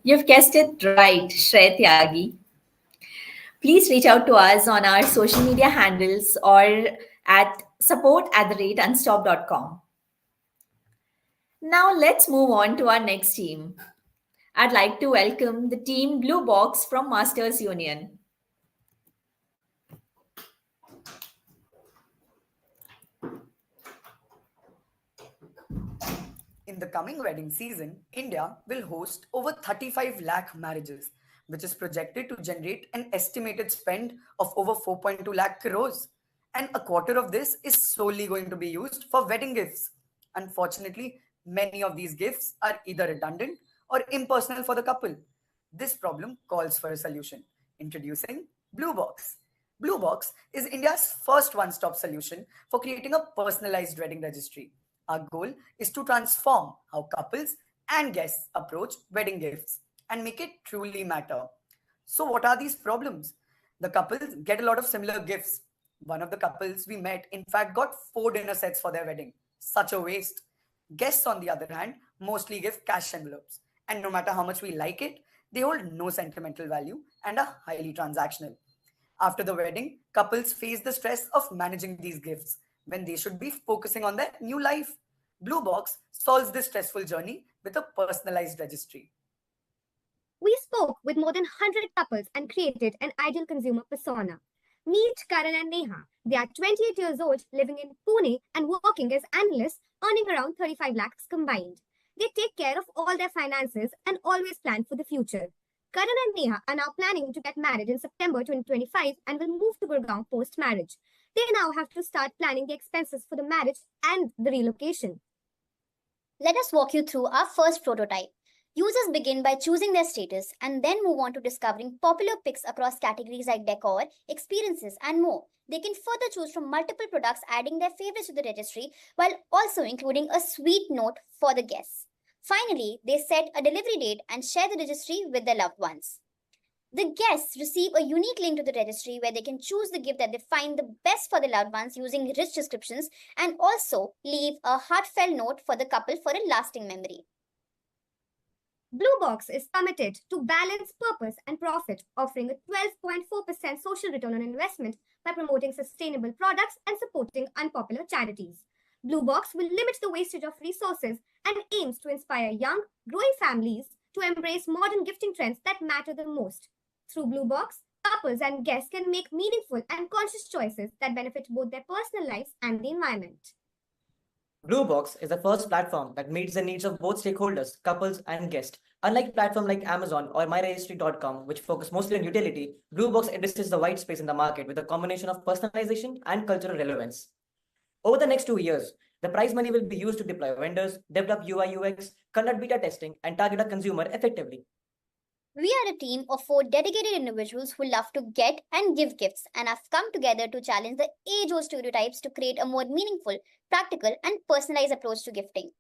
You've guessed it right, Shreya Tyagi. Please reach out to us on our social media handles or at support@unstop.com. Now let's move on to our next team. I'd like to welcome the team Blue Box from Masters Union. In the coming wedding season, India will host over 35 lakh marriages, which is projected to generate an estimated spend of over 4.2 lakh crores. And a quarter of this is solely going to be used for wedding gifts. Unfortunately, many of these gifts are either redundant or impersonal for the couple. This problem calls for a solution. Introducing Blue Box. Blue Box is India's first one stop solution for creating a personalized wedding registry. Our goal is to transform how couples and guests approach wedding gifts and make it truly matter. So, what are these problems? The couples get a lot of similar gifts. One of the couples we met, in fact, got four dinner sets for their wedding. Such a waste. Guests, on the other hand, mostly give cash envelopes, and no matter how much we like it, they hold no sentimental value and are highly transactional. After the wedding, couples face the stress of managing these gifts when they should be focusing on their new life. Blue Box solves this stressful journey with a personalized registry. We spoke with more than 100 couples and created an ideal consumer persona. Meet Karan and Neha. They are 28 years old, living in Pune and working as analysts, earning around 35 lakhs combined. They take care of all their finances and always plan for the future. Karan and Neha are now planning to get married in September 2025 and will move to Gurgaon post marriage. They now have to start planning the expenses for the marriage and the relocation. Let us walk you through our first prototype. Users begin by choosing their status and then move on to discovering popular picks across categories like decor, experiences, and more. They can further choose from multiple products, adding their favorites to the registry while also including a sweet note for the guests. Finally, they set a delivery date and share the registry with their loved ones. The guests receive a unique link to the registry where they can choose the gift that they find the best for their loved ones using rich descriptions and also leave a heartfelt note for the couple for a lasting memory. Blue Box is committed to balance purpose and profit, offering a 12.4% social return on investment by promoting sustainable products and supporting unpopular charities. Blue Box will limit the wastage of resources and aims to inspire young, growing families to embrace modern gifting trends that matter the most. Through Blue Box, couples and guests can make meaningful and conscious choices that benefit both their personal lives and the environment. Bluebox is the first platform that meets the needs of both stakeholders, couples, and guests. Unlike platforms like Amazon or MyRegistry.com, which focus mostly on utility, Bluebox addresses the white space in the market with a combination of personalization and cultural relevance. Over the next 2 years, the prize money will be used to deploy vendors, develop UI UX, conduct beta testing, and target a consumer effectively. We are a team of 4 dedicated individuals who love to get and give gifts and have come together to challenge the age old stereotypes to create a more meaningful, practical, and personalized approach to gifting.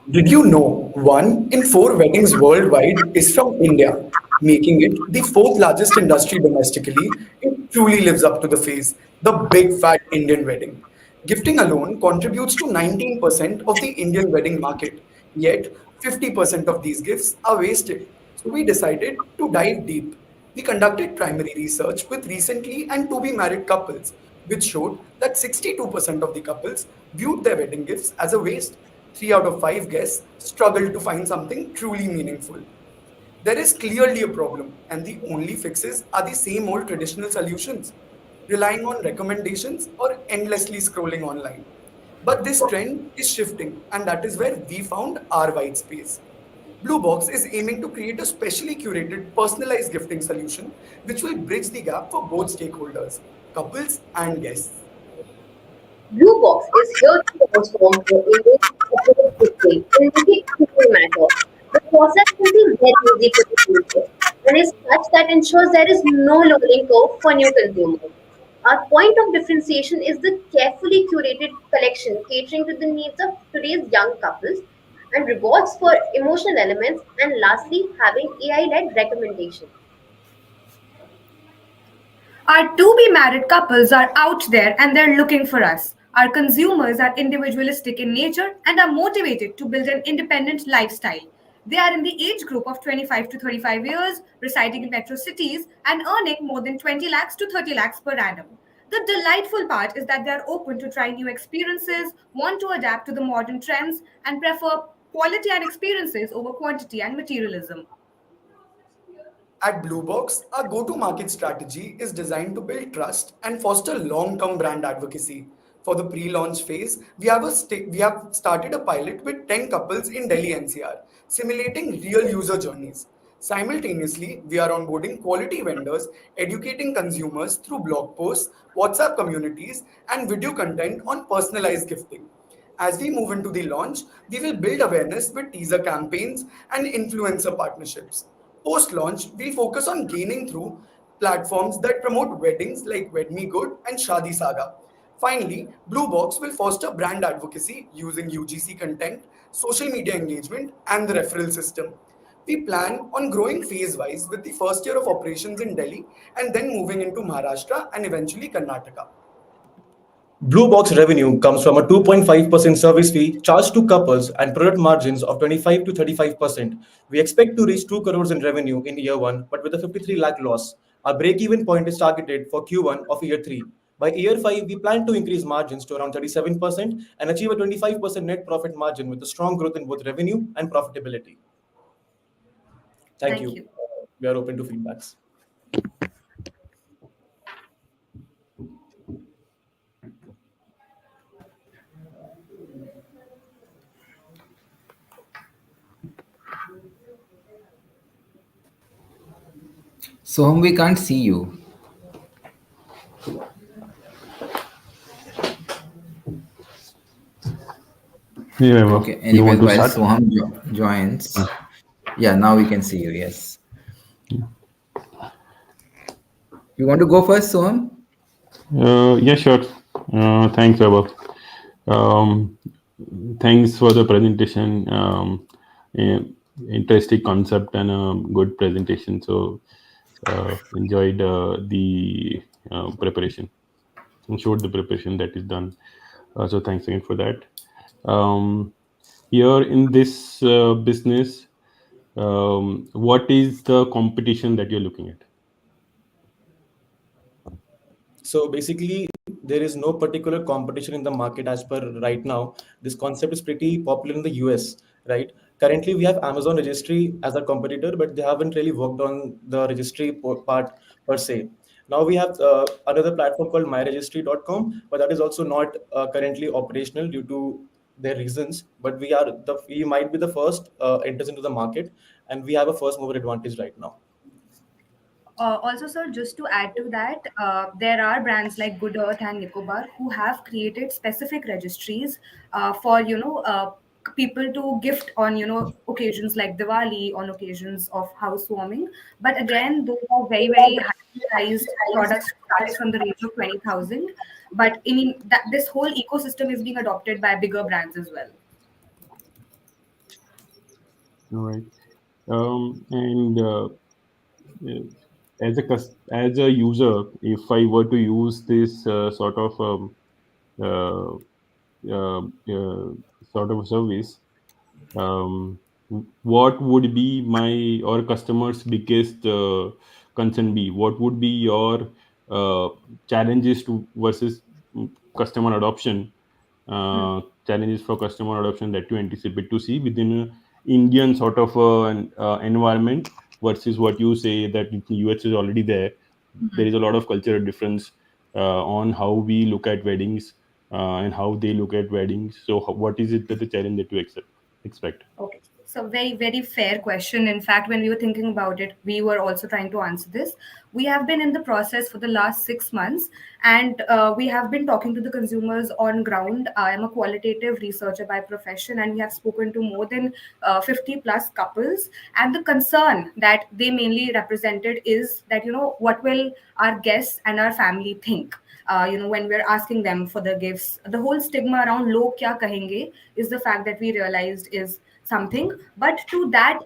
Did you know 1 in 4 weddings worldwide is from India, making it the fourth largest industry domestically? It truly lives up to the phrase, the big fat Indian wedding. Gifting alone contributes to 19% of the Indian wedding market, yet 50% of these gifts are wasted. So we decided to dive deep. We conducted primary research with recently and to be married couples, which showed that 62% of the couples viewed their wedding gifts as a waste. 3 out of 5 guests struggled to find something truly meaningful. There is clearly a problem, and the only fixes are the same old traditional solutions, relying on recommendations or endlessly scrolling online. But this trend is shifting, and that is where we found our white space. Blue Box is aiming to create a specially curated, personalized gifting solution which will bridge the gap for both stakeholders, couples and guests. Blue Box is here to transform the image of the gifting and make it truly matter. The process will be very easy for the user and is such that ensures there is no learning curve for new consumers. Our point of differentiation is the carefully curated collection catering to the needs of today's young couples and rewards for emotional elements, and lastly, having AI led recommendations. Our to be married couples are out there and they're looking for us. Our consumers are individualistic in nature and are motivated to build an independent lifestyle. They are in the age group of 25 to 35 years, residing in metro cities, and earning more than 20 lakhs to 30 lakhs per annum. The delightful part is that they are open to try new experiences, want to adapt to the modern trends, and prefer quality and experiences over quantity and materialism. At Bluebox, our go to market strategy is designed to build trust and foster long term brand advocacy. For the pre launch phase, we have started a pilot with 10 couples in Delhi NCR, simulating real user journeys. Simultaneously, we are onboarding quality vendors, educating consumers through blog posts, WhatsApp communities, and video content on personalized gifting. As we move into the launch, we will build awareness with teaser campaigns and influencer partnerships. Post launch, we'll focus on gaining through platforms that promote weddings like Wed Me Good and Shadi Saga. Finally, Blue Box will foster brand advocacy using UGC content, social media engagement, and the referral system. We plan on growing phase wise with the first year of operations in Delhi and then moving into Maharashtra and eventually Karnataka. Blue Box revenue comes from a 2.5% service fee charged to couples and product margins of 25 to 35%. We expect to reach 2 crores in revenue in year 1, but with a 53 lakh loss. Our break-even point is targeted for Q1 of year 3. By year 5, we plan to increase margins to around 37% and achieve a 25% net profit margin with a strong growth in both revenue and profitability. Thank Thank you. you. We are open to feedbacks. Soham, we can't see you. Yeah, Okay. you want Anyways, to while start? Soham joins, yeah, now we can see you. Yes. You want to go first, Soham? Yeah, sure. Thanks, Vaibhav. Um, Thanks for the presentation. Eh, Interesting concept and a good presentation. So, enjoyed the preparation and showed the preparation that is done. So, thanks again for that. Um, Here in this business, what is the competition that you're looking at? So basically, there is no particular competition in the market as per right now. This concept is pretty popular in the US, right? Currently, we have Amazon Registry as a competitor, but they haven't really worked on the registry part per se. Now we have another platform called myregistry.com, but that is also not currently operational due to their reasons. But we might be the first enters into the market, and we have a first mover advantage right now. Also, sir, just to add to that, there are brands like Good Earth and Nicobar who have created specific registries for people to gift on occasions like Diwali, on occasions of housewarming. But again, those are very very high priced products starting from the range of 20,000. But I mean that this whole ecosystem is being adopted by bigger brands as well. All right. And as a user, if I were to use this uh, sort of a service, um, what would be my or customers' biggest concern be? What would be your uh, challenges to versus customer adoption? Hmm. Challenges for customer adoption that you anticipate to see within a Indian sort of an environment versus what you say that in US is already there. There is a lot of cultural difference on how we look at weddings and how they look at weddings. So, what is it that the challenge that you expect? Okay. So very, very fair question. In fact, when we were thinking about it, we were also trying to answer this. We have been in the process for the last 6 months, and we have been talking to the consumers on ground. I am a qualitative researcher by profession, and we have spoken to more than 50 plus couples. And the concern that they mainly represented is that, what will our guests and our family think? When we're asking them for the gifts, the whole stigma around log kya kahenge is the fact that we realized is something. But to that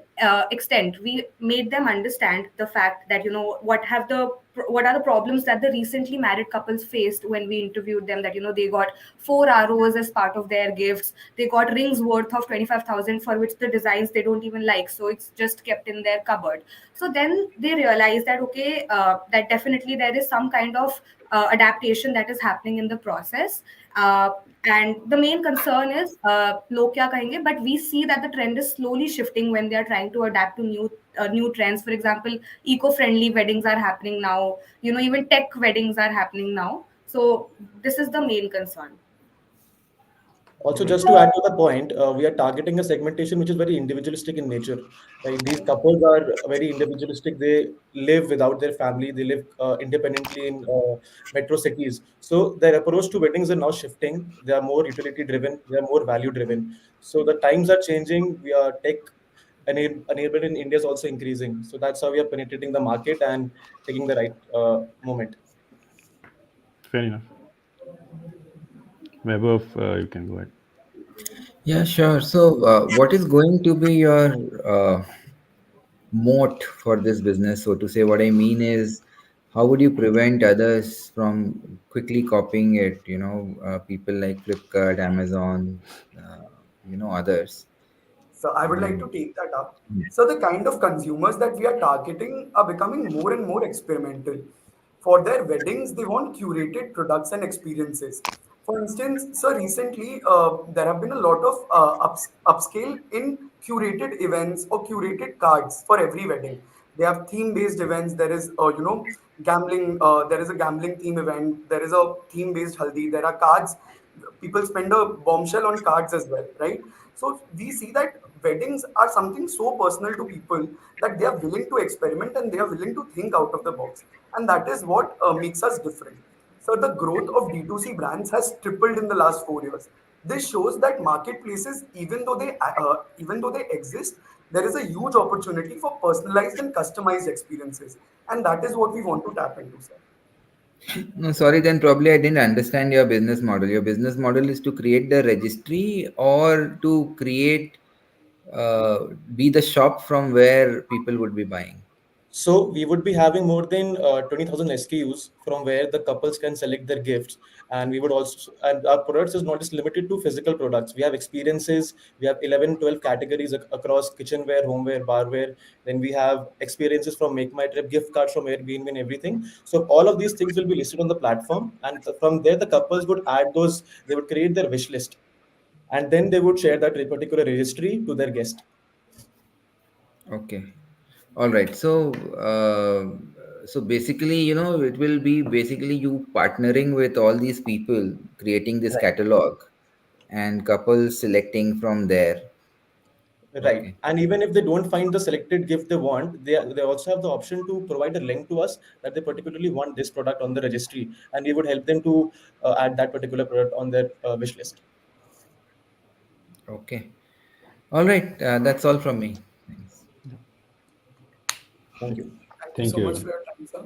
extent, we made them understand the fact that what are the problems that the recently married couples faced when we interviewed them, that they got 4 ROs as part of their gifts. They got rings worth of 25,000 for which the designs they don't even like, so it's just kept in their cupboard. So then they realized that okay, that definitely there is some kind of adaptation that is happening in the process. And the main concern is log kya kahenge, but we see that the trend is slowly shifting when they are trying to adapt to new trends. For example, eco-friendly weddings are happening now. Even tech weddings are happening now. So this is the main concern. Also, just to add to the point, we are targeting a segmentation which is very individualistic in nature. Right? These couples are very individualistic. They live without their family. They live independently in metro cities. So their approach to weddings are now shifting. They are more utility driven. They are more value driven. So the times are changing. We are tech enabled in India is also increasing. So that's how we are penetrating the market and taking the right moment. Fair enough. Vaibhav, you can go ahead. Yeah, sure. So, what is going to be your moat for this business, so to say. What I mean is, how would you prevent others from quickly copying it? People like Flipkart, Amazon, others. So I would like to Um, take that up. So the kind of consumers that we are targeting are becoming more and more experimental. For their weddings, they want curated products and experiences. For instance, so recently there have been a lot of upscale in curated events or curated cards for every wedding. They have theme-based events. There is, gambling. There is a gambling theme event. There is a theme-based haldi. There are cards. People spend a bombshell on cards as well, right? So we see that weddings are something so personal to people that they are willing to experiment and they are willing to think out of the box, and that is what makes us different. So the growth of D2C brands has tripled in the last 4 years. This shows that marketplaces, even though they exist, there is a huge opportunity for personalized and customized experiences, and that is what we want to tap into, sir. no, sorry, then probably I didn't understand your business model. Your business model is to create the registry, or to create, be the shop from where people would be buying. So we would be having more than 20,000 SKUs from where the couples can select their gifts. And we would also, and our products is not just limited to physical products. We have experiences. We have 11, 12 categories across kitchenware, homeware, barware. Then we have experiences from Make My Trip, gift cards from Airbnb and everything. So all of these things will be listed on the platform. And from there, the couples would add those, they would create their wish list. And then they would share that particular registry to their guest. Okay. All right. So basically, it will be basically you partnering with all these people, creating this Right. catalog, and couples selecting from there. Right. Okay. And even if they don't find the selected gift they want, they also have the option to provide a link to us that they particularly want this product on the registry, and we would help them to add that particular product on their wish list. Okay. All right. That's all from me. Thanks. Thank you. Thank you Thank so you, much for everyone. your time, sir.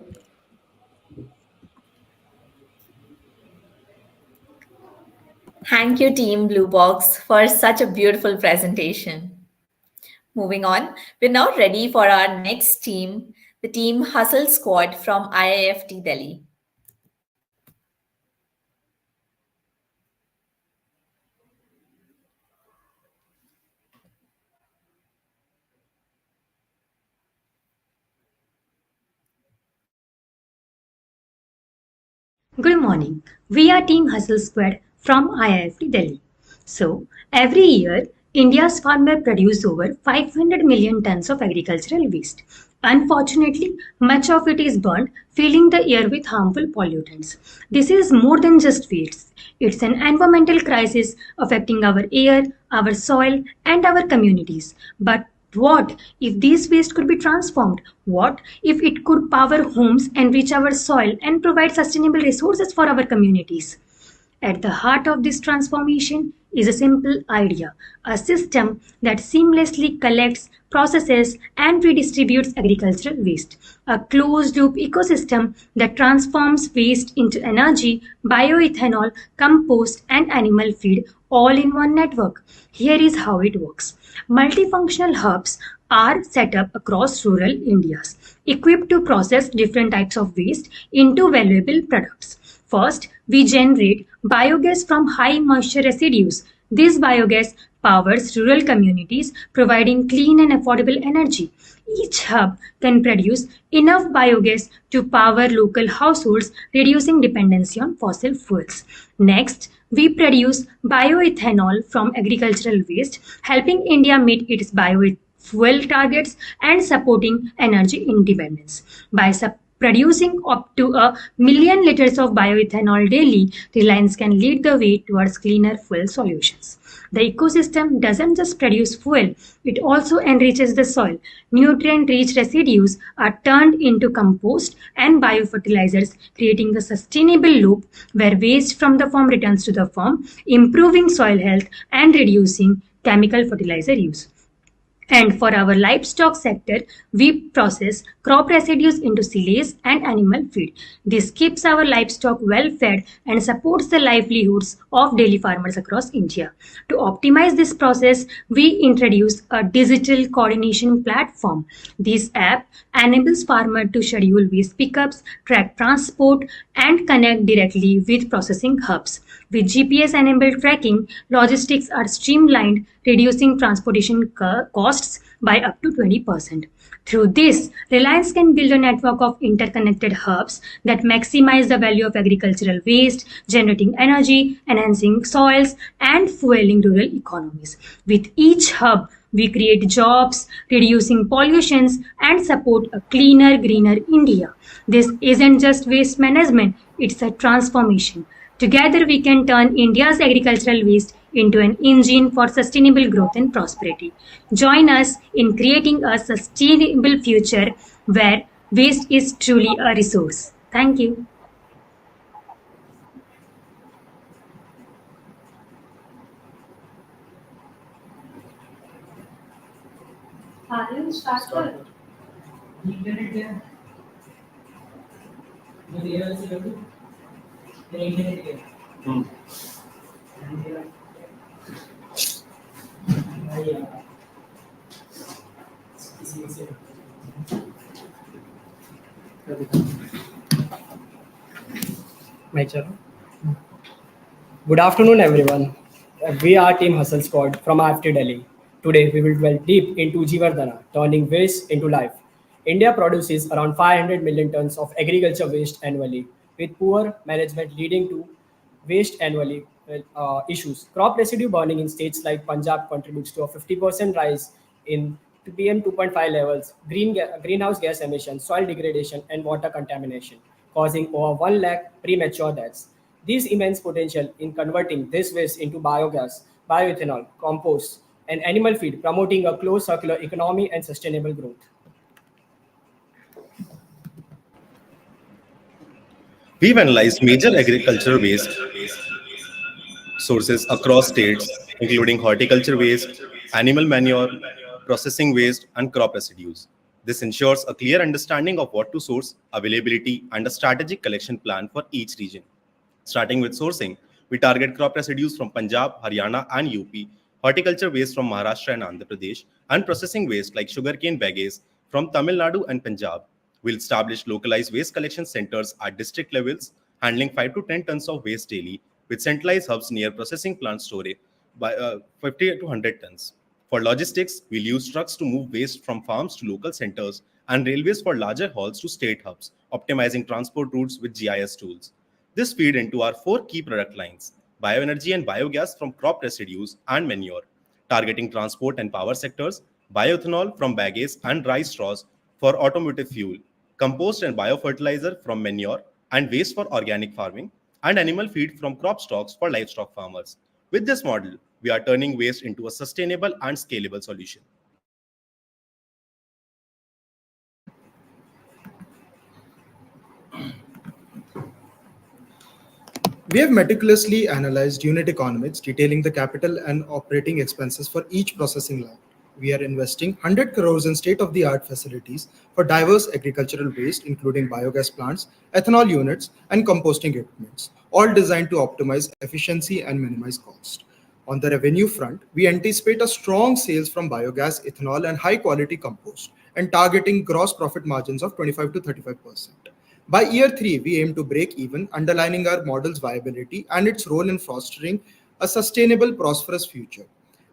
Thank you, Team Blue Box, for such a beautiful presentation. Moving on, we're now ready for our next team, the Team Hustle Squad from IIFT Delhi. Good morning. We are Team Hustle Squad from IIFT Delhi. So, every year, India's farmers produce over 500 million tons of agricultural waste. Unfortunately, much of it is burned, filling the air with harmful pollutants. This is more than just waste. It's an environmental crisis affecting our air, our soil, and our communities. But what if this waste could be transformed? What if it could power homes, enrich our soil, and provide sustainable resources for our communities? At the heart of this transformation is a simple idea, a system that seamlessly collects, processes, and redistributes agricultural waste. A closed loop ecosystem that transforms waste into energy, bioethanol, compost, and animal feed all in one network. Here is how it works. Multifunctional hubs are set up across rural India, equipped to process different types of waste into valuable products. First, we generate biogas from high moisture residues. This biogas powers rural communities, providing clean and affordable energy. Each hub can produce enough biogas to power local households, reducing dependency on fossil fuels. Next, we produce bioethanol from agricultural waste, helping India meet its biofuel targets and supporting energy independence. By producing up to 1 million liters of bioethanol daily, Reliance can lead the way towards cleaner fuel solutions. The ecosystem doesn't just produce fuel, it also enriches the soil. Nutrient rich residues are turned into compost and biofertilizers, creating a sustainable loop where waste from the farm returns to the farm, improving soil health and reducing chemical fertilizer use. And for our livestock sector, we process crop residues into silage and animal feed. This keeps our livestock well fed and supports the livelihoods of daily farmers across India. To optimize this process, we introduce a digital coordination platform. This app enables farmers to schedule waste pickups, track transport, and connect directly with processing hubs. With GPS-enabled tracking, logistics are streamlined, reducing transportation costs by up to 20%. Through this, Reliance can build a network of interconnected hubs that maximize the value of agricultural waste, generating energy, enhancing soils, and fueling rural economies. With each hub, we create jobs, reducing pollutions, and support a cleaner, greener India. This isn't just waste management, it's a transformation. Together, we can turn India's agricultural waste into an engine for sustainable growth and prosperity. Join us in creating a sustainable future where waste is truly a resource. Thank you. My channel. Good afternoon, everyone. We are Team Hustle Squad from IFT Delhi. Today, we will delve deep into Jivardhana, turning waste into life. India produces around 500 million tons of agriculture waste annually, with poor management leading to waste annually issues. Crop residue burning in states like Punjab contributes to a 50% rise in PM 2.5 levels, greenhouse gas emissions, soil degradation, and water contamination, causing over 1 lakh premature deaths. These immense potential in converting this waste into biogas, bioethanol, compost, and animal feed, promoting a closed circular economy and sustainable growth. We've analyzed major agricultural waste sources across states, including horticulture waste, animal manure, processing waste, and crop residues. This ensures a clear understanding of what to source, availability, and a strategic collection plan for each region. Starting with sourcing, we target crop residues from Punjab, Haryana, and UP, horticulture waste from Maharashtra and Andhra Pradesh, and processing waste like sugarcane bagasse from Tamil Nadu and Punjab. We'll establish localized waste collection centers at district levels, handling 5 to 10 tons of waste daily, with centralized hubs near processing plant storage by 50 to 100 tons. For logistics, we'll use trucks to move waste from farms to local centers and railways for larger hauls to state hubs, optimizing transport routes with GIS tools. This feed into our four key product lines: bioenergy and biogas from crop residues and manure, targeting transport and power sectors, bioethanol from bagasse and rice straws for automotive fuel, compost and biofertilizer from manure and waste for organic farming, and animal feed from crop stocks for livestock farmers. With this model, we are turning waste into a sustainable and scalable solution. We have meticulously analyzed unit economics, detailing the capital and operating expenses for each processing line. We are investing 100 crores in state-of-the-art facilities for diverse agricultural waste, including biogas plants, ethanol units, and composting equipments, all designed to optimize efficiency and minimize cost. On the revenue front, we anticipate a strong sales from biogas, ethanol, and high-quality compost, and targeting gross profit margins of 25 to 35%. By year three, we aim to break even, underlining our model's viability and its role in fostering a sustainable, prosperous future.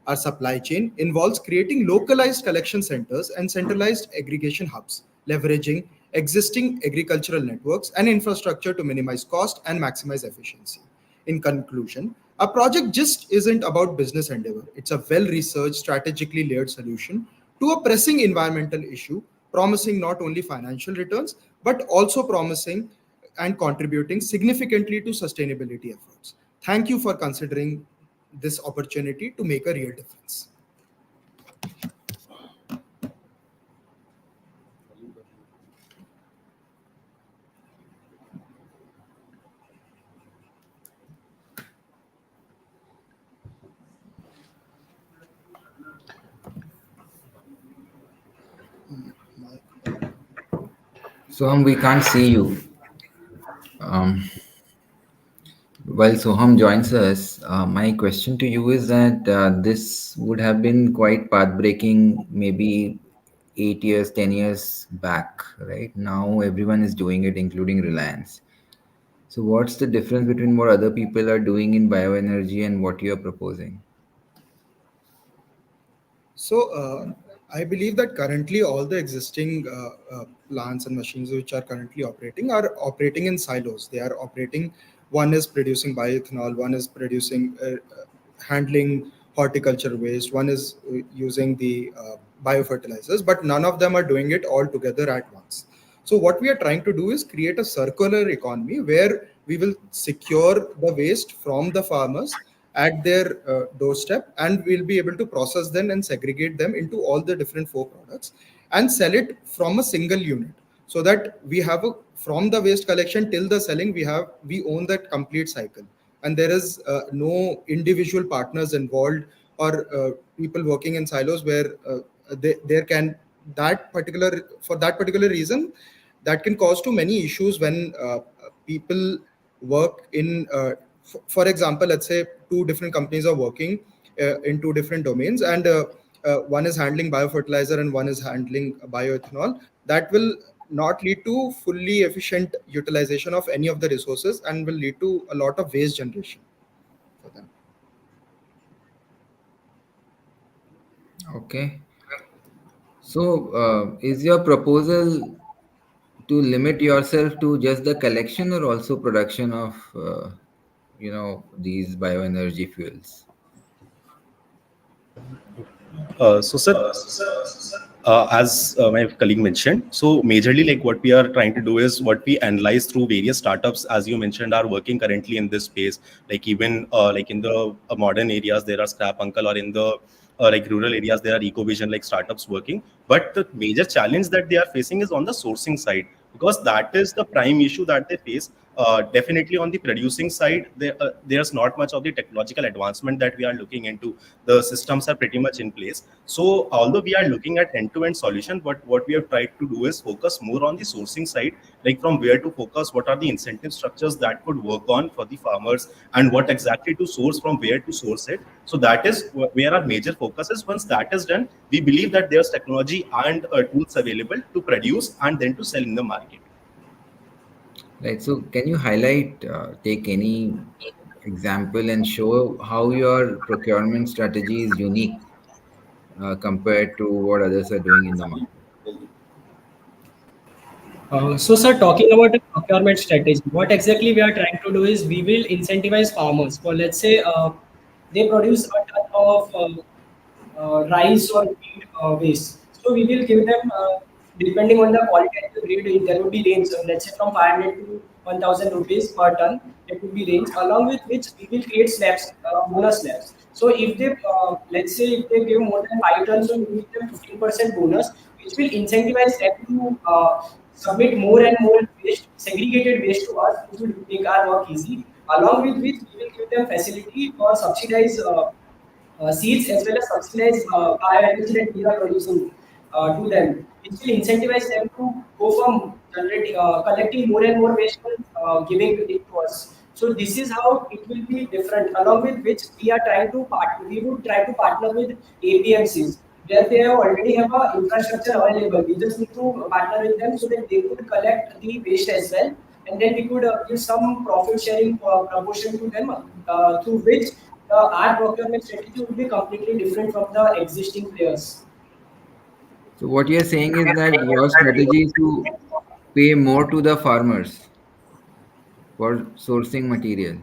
Our supply chain involves creating localized collection centers and centralized aggregation hubs, leveraging existing agricultural networks and infrastructure to minimize cost and maximize efficiency. In conclusion, a project just isn't about business endeavor. It's a well-researched, strategically layered solution to a pressing environmental issue, promising not only financial returns, but also promising and contributing significantly to sustainability efforts. Thank you for considering this opportunity to make a real difference. Soham, we can't see you. Um, while Soham joins us, my question to you is that this would have been quite path-breaking maybe 8 years, 10 years back, right? Now everyone is doing it, including Reliance. So, what's the difference between what other people are doing in bioenergy and what you're proposing? So, I believe that currently all the existing plants and machines which are operating in silos. They are operating. One is producing bioethanol. One is producing handling horticulture waste. One is using the biofertilizers. But none of them are doing it all together at once. So, what we are trying to do is create a circular economy where we will secure the waste from the farmers at their doorstep, and we'll be able to process them and segregate them into all the different four products and sell it from a single unit, so that we have a from the waste collection till the selling, we own that complete cycle, and there is no individual partners involved or people working in silos where there can that particular for that particular reason that can cause too many issues when people work in for example, let's say two different companies are working in two different domains, and one is handling biofertilizer and one is handling bioethanol. That will not lead to fully efficient utilization of any of the resources and will lead to a lot of waste generation for them. Okay. So, is your proposal to limit yourself to just the collection or also production of, these bioenergy fuels? Sir, as my colleague mentioned, so majorly like what we are trying to do is what we analyze through various startups, as you mentioned, are working currently in this space. Like even like in the modern areas, there are Scrap Uncle, or in the like rural areas, there are EcoVision like startups working. But the major challenge that they are facing is on the sourcing side, because that is the prime issue that they face. Definitely on the producing side, there's not much of the technological advancement that we are looking into. The systems are pretty much in place. So although we are looking at end-to-end solution, but what we have tried to do is focus more on the sourcing side, like from where to focus, what are the incentive structures that could work on for the farmers, and what exactly to source, from where to source it. So that is where our major focus is. Once that is done, we believe that there's technology and tools available to produce and then to sell in the market. Right. So, can you highlight, take any example and show how your procurement strategy is unique compared to what others are doing in the market? So, sir, talking about the procurement strategy, what exactly we are trying to do is we will incentivize farmers for, let's say, they produce a ton of rice or wheat waste. So we will give them, depending on the quality and the grade, there will be range, let's say from 500 to 1000 rupees per ton. It will be range, along with which we will create slabs, bonus slabs. So if they, let's say, if they give more than 5 tons, so we will give them 15% bonus, which will incentivize them to submit more and more waste, segregated waste to us, which will make our work easy. Along with which we will give them facility or subsidize seeds as well as subsidize bioenergy that we are producing to them, which will incentivize them to go from collecting more and more waste and giving it to us. So this is how it will be different. Along with which we would try to partner with APMCs where they already have a infrastructure available. We just need to partner with them so that they could collect the waste as well, and then we could give some profit sharing proportion to them, through which our procurement strategy would be completely different from the existing players. So, what you're saying is that your strategy is to pay more to the farmers for sourcing material.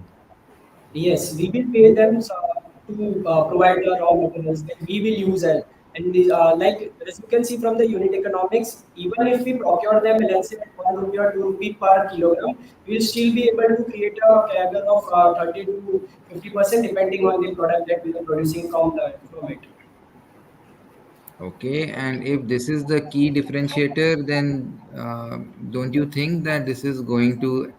Yes, we will pay them to provide the raw materials that we will use it. And like as you can see from the unit economics, even if we procure them, let's say at 1 rupee or 2 rupee per kilogram, we will still be able to create a CAGR of 30 to 50% depending on the product that we are producing from it. Okay, and if this is the key differentiator, then don't you think that this is going to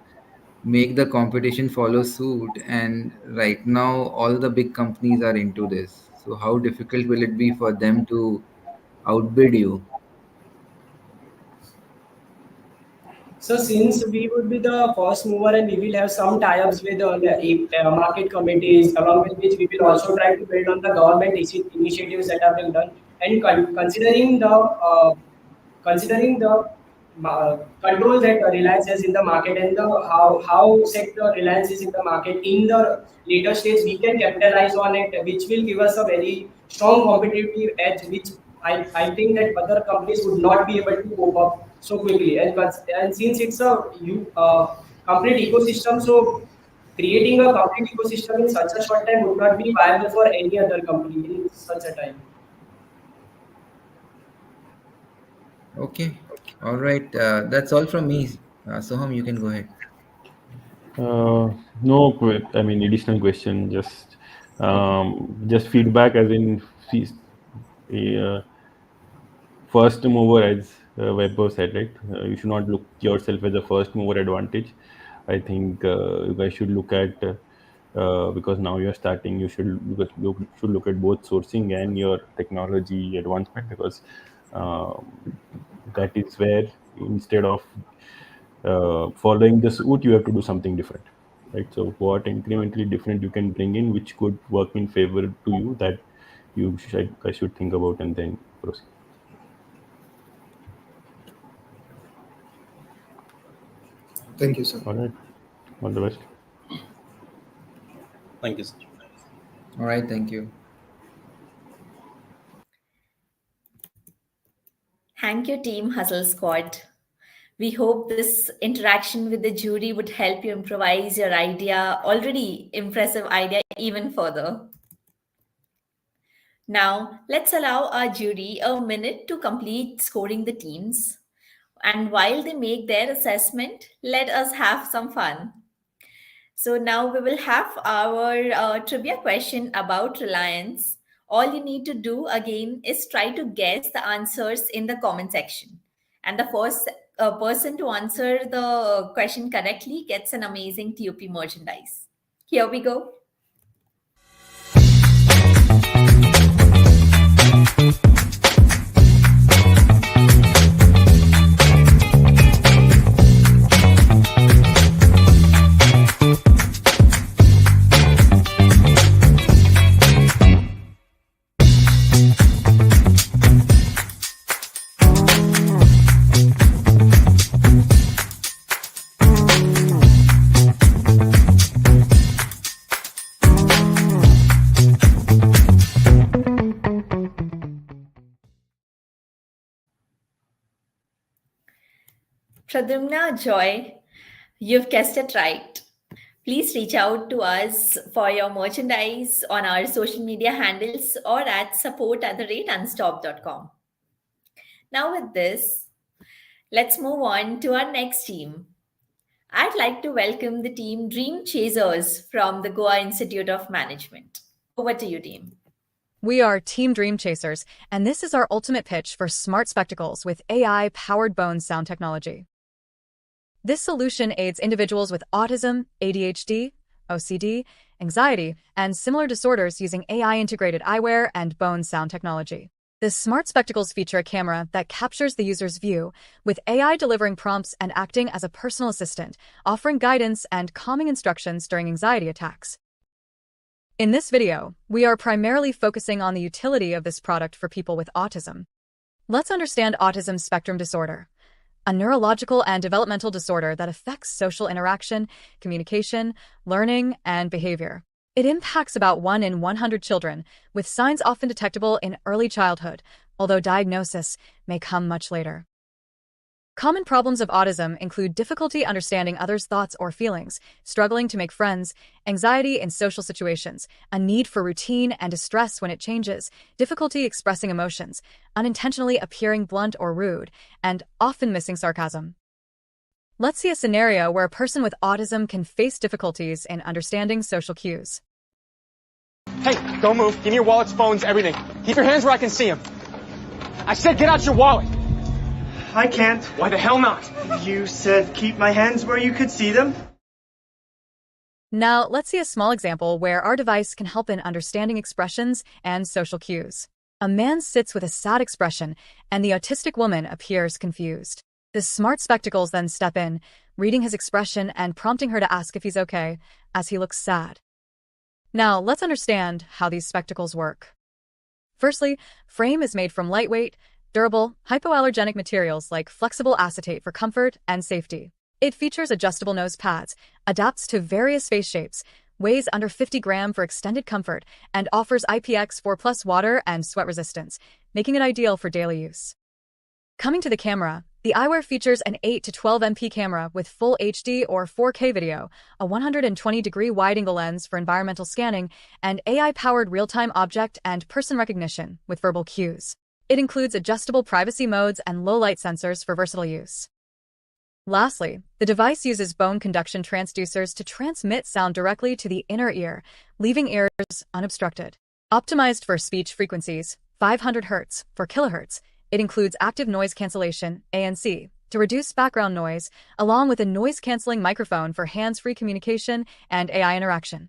make the competition follow suit? And right now, all the big companies are into this. So, how difficult will it be for them to outbid you? So since we would be the first mover and we will have some tie-ups with market committees, along with which we will also try to build on the government initiatives that are being done, and considering the control that Reliance has in the market and the how set the Reliance is in the market in the later stage, we can capitalize on it, which will give us a very strong competitive edge, which I think that other companies would not be able to cope up so quickly. And since it's a complete ecosystem, so creating a complete ecosystem in such a short time would not be viable for any other company in such a time. Okay. All right. That's all from me. Soham, you can go ahead. No, I mean additional question. Okay. Just feedback, as in uh, first mover, as Weber said, right? You should not look yourself as a first mover advantage. I think you guys should look at because now you're starting. You should look at both sourcing and your technology advancement, because that is where, instead of following the suit, you have to do something different, right? So what incrementally different you can bring in, which could work in favor to you, that I should think about and then proceed. Thank you, sir. All right. All the best. Thank you, sir. All right. Thank you. Thank you, Team Hustle Squad. We hope this interaction with the jury would help you improvise your already impressive idea, even further. Now, let's allow our jury a minute to complete scoring the teams. And while they make their assessment, let us have some fun. So now we will have our trivia question about Reliance. All you need to do again is try to guess the answers in the comment section. And the first person to answer the question correctly gets an amazing T.U.P merchandise. Here we go. Pradumna, Joy, you've guessed it right. Please reach out to us for your merchandise on our social media handles or at support@unstop.com. Now, with this, let's move on to our next team. I'd like to welcome the team Dream Chasers from the Goa Institute of Management. Over to you, team. We are Team Dream Chasers, and this is our ultimate pitch for smart spectacles with AI-powered bone sound technology. This solution aids individuals with autism, ADHD, OCD, anxiety, and similar disorders using AI-integrated eyewear and bone sound technology. The smart spectacles feature a camera that captures the user's view, with AI delivering prompts and acting as a personal assistant, offering guidance and calming instructions during anxiety attacks. In this video, we are primarily focusing on the utility of this product for people with autism. Let's understand autism spectrum disorder, a neurological and developmental disorder that affects social interaction, communication, learning, and behavior. It impacts about 1 in 100 children, with signs often detectable in early childhood, although diagnosis may come much later. Common problems of autism include difficulty understanding others' thoughts or feelings, struggling to make friends, anxiety in social situations, a need for routine and distress when it changes, difficulty expressing emotions, unintentionally appearing blunt or rude, and often missing sarcasm. Let's see a scenario where a person with autism can face difficulties in understanding social cues. Hey, don't move. Give me your wallets, phones, everything. Keep your hands where I can see them. I said get out your wallet. I can't. Why the hell not? You said keep my hands where you could see them? Now, let's see a small example where our device can help in understanding expressions and social cues. A man sits with a sad expression, and the autistic woman appears confused. The smart spectacles then step in, reading his expression and prompting her to ask if he's okay, as he looks sad. Now, let's understand how these spectacles work. Firstly, frame is made from lightweight, durable, hypoallergenic materials like flexible acetate for comfort and safety. It features adjustable nose pads, adapts to various face shapes, weighs under 50 grams for extended comfort, and offers IPX4+ water and sweat resistance, making it ideal for daily use. Coming to the camera, the eyewear features an 8 to 12 MP camera with full HD or 4K video, a 120-degree wide-angle lens for environmental scanning, and AI-powered real-time object and person recognition with verbal cues. It includes adjustable privacy modes and low-light sensors for versatile use. Lastly, the device uses bone conduction transducers to transmit sound directly to the inner ear, leaving ears unobstructed. Optimized for speech frequencies, 500 Hz for kilohertz, it includes active noise cancellation, ANC, to reduce background noise, along with a noise-canceling microphone for hands-free communication and AI interaction.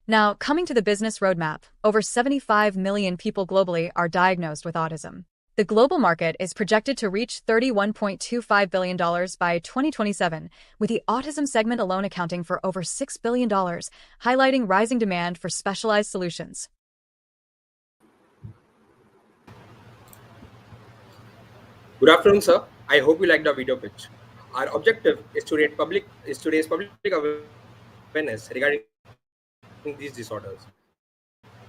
Now, coming to the business roadmap, over 75 million people globally are diagnosed with autism. The global market is projected to reach $31.25 billion by 2027, with the autism segment alone accounting for over $6 billion, highlighting rising demand for specialized solutions. Good afternoon, sir. I hope you liked our video pitch. Our objective is to raise public awareness regarding these disorders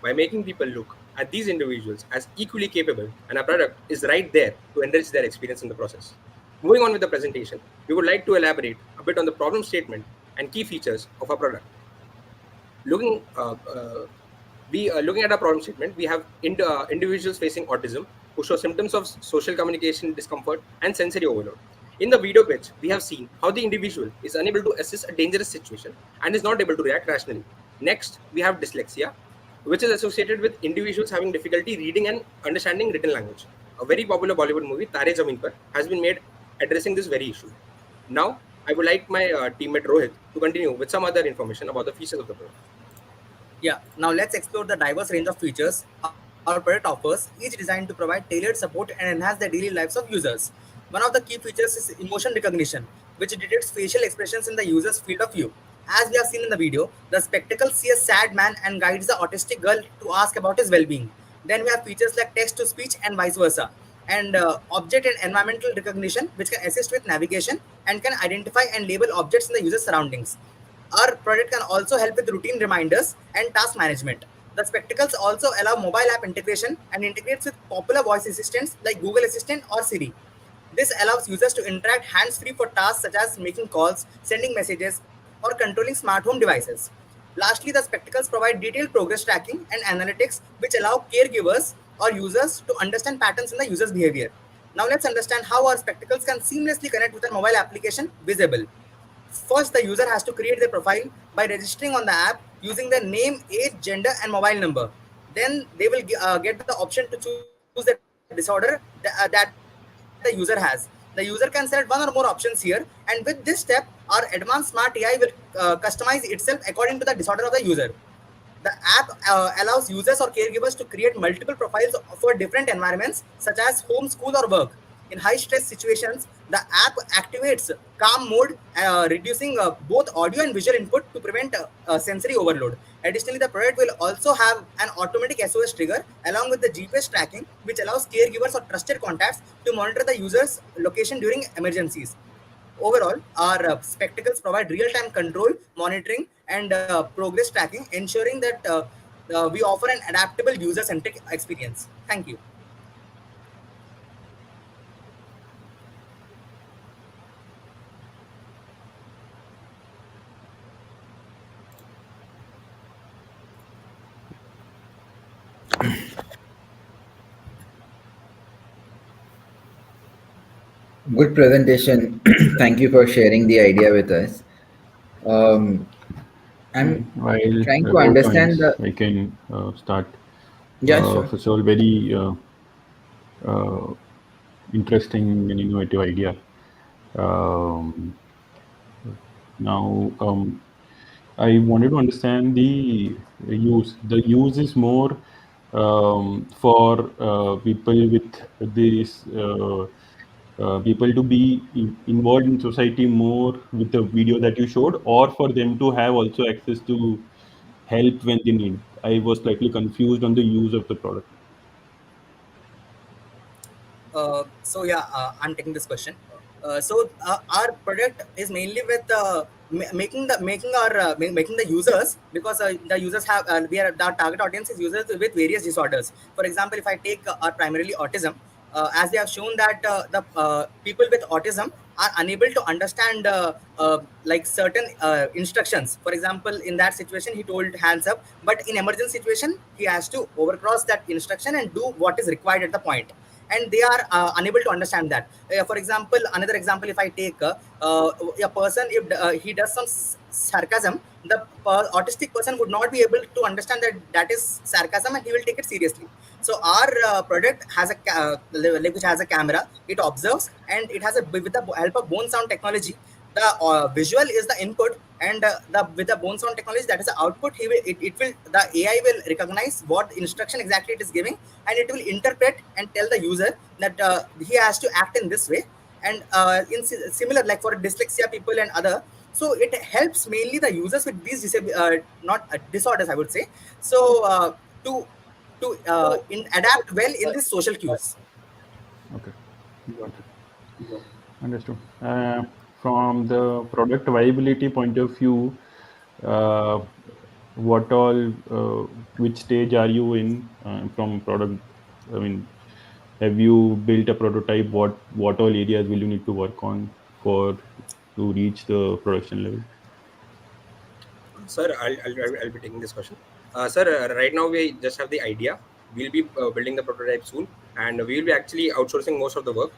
by making people look at these individuals as equally capable, and our product is right there to enrich their experience in the process. Moving on with the presentation, we would like to elaborate a bit on the problem statement and key features of our product. Looking at our problem statement, we have individuals facing autism who show symptoms of social communication discomfort and sensory overload. In the video pitch, we have seen how the individual is unable to assess a dangerous situation and is not able to react rationally. Next, we have dyslexia, which is associated with individuals having difficulty reading and understanding written language. A very popular Bollywood movie, Tare Zameen Par, has been made addressing this very issue. Now, I would like my teammate Rohit to continue with some other information about the features of the product. Yeah, now let's explore the diverse range of features our product offers, each designed to provide tailored support and enhance the daily lives of users. One of the key features is emotion recognition, which detects facial expressions in the user's field of view. As we have seen in the video, the spectacles see a sad man and guides the autistic girl to ask about his well-being. Then we have features like text-to-speech and vice versa, and object and environmental recognition, which can assist with navigation and can identify and label objects in the user's surroundings. Our product can also help with routine reminders and task management. The spectacles also allow mobile app integration and integrates with popular voice assistants like Google Assistant or Siri. This allows users to interact hands-free for tasks such as making calls, sending messages, or controlling smart home devices. Lastly, the spectacles provide detailed progress tracking and analytics, which allow caregivers or users to understand patterns in the user's behavior. Now let's understand how our spectacles can seamlessly connect with our mobile application, Visible. First, the user has to create their profile by registering on the app using their name, age, gender, and mobile number. Then they will get the option to choose the disorder that the user has. The user can select one or more options here, and with this step, our advanced smart AI will customize itself according to the disorder of the user. The app allows users or caregivers to create multiple profiles for different environments, such as home, school, or work. In high stress situations, the app activates calm mode, reducing both audio and visual input to prevent sensory overload. Additionally, the product will also have an automatic SOS trigger along with the GPS tracking, which allows caregivers or trusted contacts to monitor the user's location during emergencies. Overall, our spectacles provide real-time control, monitoring, and progress tracking, ensuring that we offer an adaptable user-centric experience. Thank you. Good presentation. Thank you for sharing the idea with us. I'm While trying to about understand points, the. I can start. Yeah, sure. First of all, very uh, interesting and innovative idea. Um, now, I wanted to understand the use. The use is more for people with this people to be involved in society more with the video that you showed, or for them to have also access to help when they need? I was slightly confused on the use of the product. I'm taking this question. Our product is mainly with making the users, because the users have we are our target audience is users with various disorders. For example, if I take our primarily autism, as we have shown that the people with autism are unable to understand like certain instructions. For example, in that situation, he told hands up, but in emergency situation, he has to overcross that instruction and do what is required at the point, and they are unable to understand that. For example, another example, if I take a person, if he does some sarcasm, the autistic person would not be able to understand that that is sarcasm, and he will take it seriously. So our product has a which has a camera. It observes, and it has a, with the help of bone sound technology, the visual is the input, and the with the bone sound technology, that is the output. It will, the AI will recognize what instruction exactly it is giving, and it will interpret and tell the user that he has to act in this way. And similar, like for dyslexia people and other, so it helps mainly the users with these not disorders, I would say. So to adapt well in these social cues. Okay, got it. Understood. From the product viability point of view, uh, what all, which stage are you in from product? I mean, have you built a prototype? What all areas will you need to work on for to reach the production level? Sir, I'll be taking this question. Sir, right now we just have the idea. We'll be building the prototype soon, and we will be actually outsourcing most of the work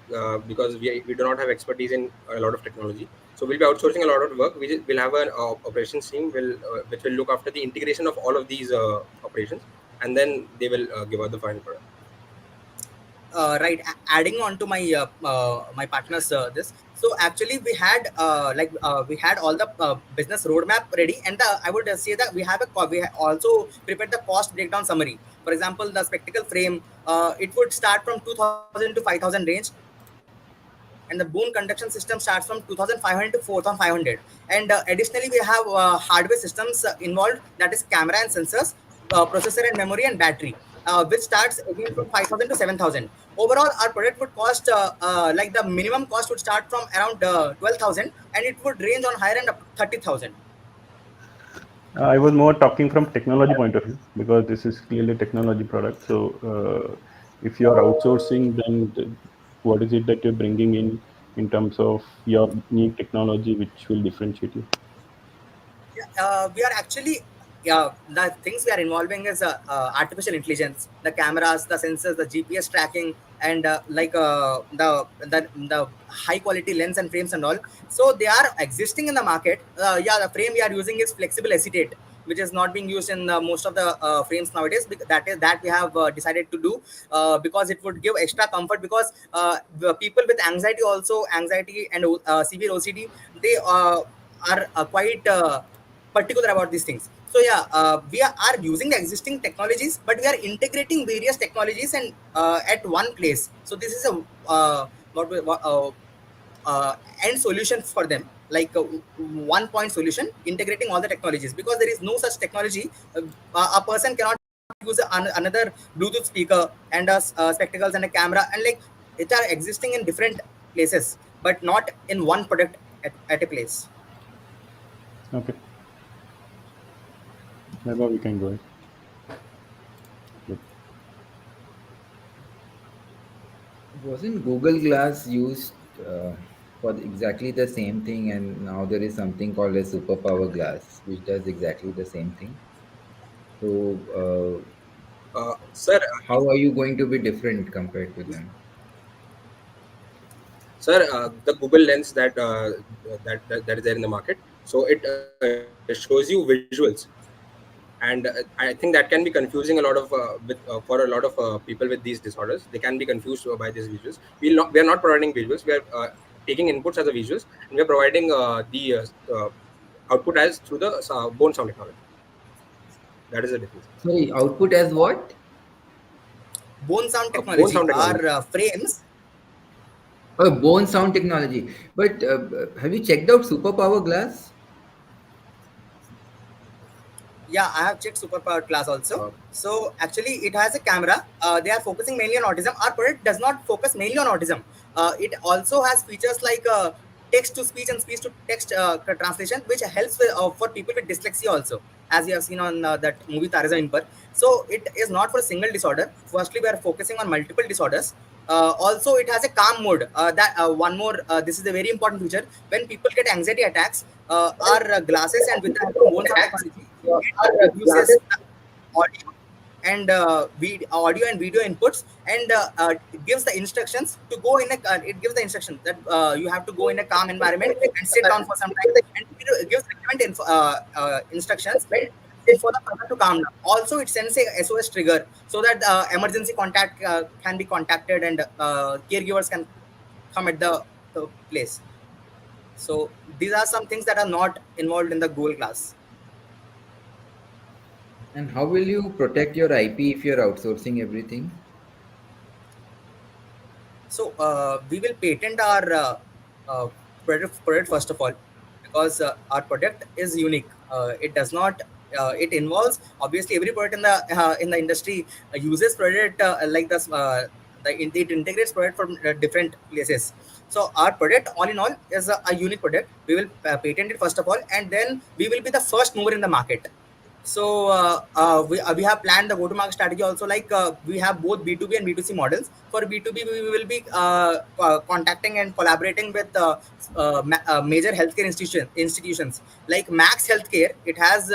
because we do not have expertise in a lot of technology. So we'll be outsourcing a lot of work. We'll have an operations team which will look after the integration of all of these operations, and then they will give out the final product. Right, adding on to my partner's this. So actually we had we had all the business roadmap ready, and I would say that we also prepared the cost breakdown summary. For example, the spectacle frame, it would start from 2000 to 5000 range, and the bone conduction system starts from 2500 to 4500. And additionally, we have hardware systems involved, that is camera and sensors, processor and memory and battery, which starts again from 5000 to 7000. Overall, our product would cost like the minimum cost would start from around 12,000, and it would range on higher end up to 30,000. I was more talking from technology point of view because this is clearly a technology product. So, if you are outsourcing, then what is it that you're bringing in terms of your unique technology, which will differentiate you? We are actually, the things we are involving is artificial intelligence, the cameras, the sensors, the GPS tracking, and the high quality lens and frames and all. So they are existing in the market. The frame we are using is flexible acetate, which is not being used in most of the frames nowadays. That we have decided to do because it would give extra comfort, because the people with anxiety and severe OCD, they are quite particular about these things. So we are using the existing technologies, but we are integrating various technologies and at one place. So this is a end solution for them, like a one point solution integrating all the technologies, because there is no such technology. A person cannot use another Bluetooth speaker and spectacles and a camera, and like it are existing in different places, but not in one product at a place. Okay, Vaibhav, we can go ahead. Yep. Wasn't Google Glass used for exactly the same thing, and now there is something called a superpower glass, which does exactly the same thing? So, Sir, how are you going to be different compared to them? Sir, the Google Lens that is there in the market, so it shows you visuals, and I think that can be confusing a lot of for a lot of people with these disorders. They can be confused by these visuals. We are not providing visuals. We are taking inputs as a visuals, and we are providing the output as through the bone sound technology. That is the difference. Sorry, output as what? Bone sound Bone technology sound technology. are frames. Oh, bone sound technology. But have you checked out superpower glass? Yeah, I have checked superpowered class also. Oh, So actually, it has a camera. They are focusing mainly on autism. Our product does not focus mainly on autism. It also has features like text to speech and speech to text translation, which helps for people with dyslexia also, as you have seen on that movie Tare Zameen Par. So it is not for a single disorder. Firstly, we are focusing on multiple disorders. Also, it has a calm mode. That one more. This is a very important feature. When people get anxiety attacks, our glasses and with the help of bone sound technology, it reduces the audio and audio and video inputs, and it gives the instructions to go in a it gives the instruction that you have to go in a calm environment and sit down for some time, and it gives relevant instructions for the person to calm down. Also, it sends a SOS trigger so that emergency contact can be contacted, and caregivers can come at the place. So these are some things that are not involved in the Google Glass. and how will you protect your IP if you're outsourcing everything? So we will patent our product first of all, because our product is unique. It does not. It involves, obviously, every product in the industry uses product like this. It integrates product from different places. So our product, all in all, is a unique product. We will patent it first of all, and then we will be the first mover in the market. So we have planned the go-to-market strategy also. Like we have both B2B and B2C models. For B2B, we will be contacting and collaborating with major healthcare institutions like Max Healthcare. It has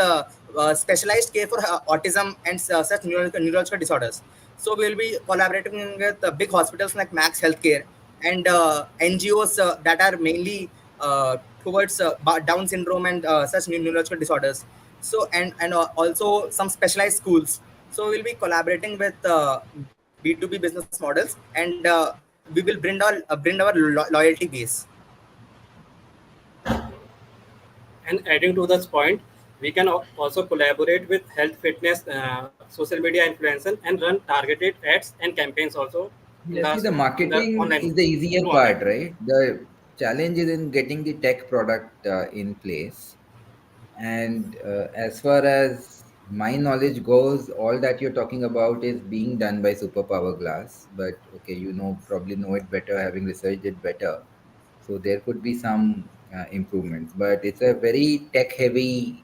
specialized care for autism and such neurological disorders. So we will be collaborating with big hospitals like Max Healthcare and NGOs that are mainly towards Down syndrome and such neurological disorders. So and also some specialized schools. So we'll be collaborating with B2B business models, and we will bring our loyalty base. And adding to this point, we can also collaborate with health, fitness, social media influencers, and run targeted ads and campaigns also in Yeah, see, the in the marketing online is the easier through online. part, right? The challenge is in getting the tech product in place. And as far as my knowledge goes, all that you're talking about is being done by Superpower Glass. But okay, probably know it better, having researched it better. So there could be some improvements. But it's a very tech-heavy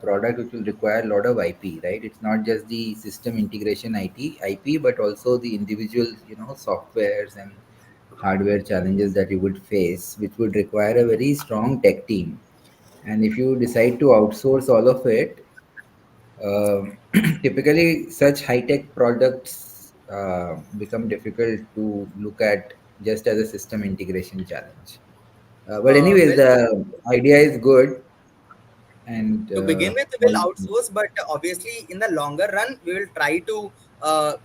product which will require a lot of IP, right? It's not just the system integration IP, but also the individual, softwares and hardware challenges that you would face, which would require a very strong tech team. And if you decide to outsource all of it, typically such high tech products become difficult to look at just as a system integration challenge. But anyways, Well, the idea is good, and to begin with, we will all, outsource, but obviously in the longer run we will try to uh,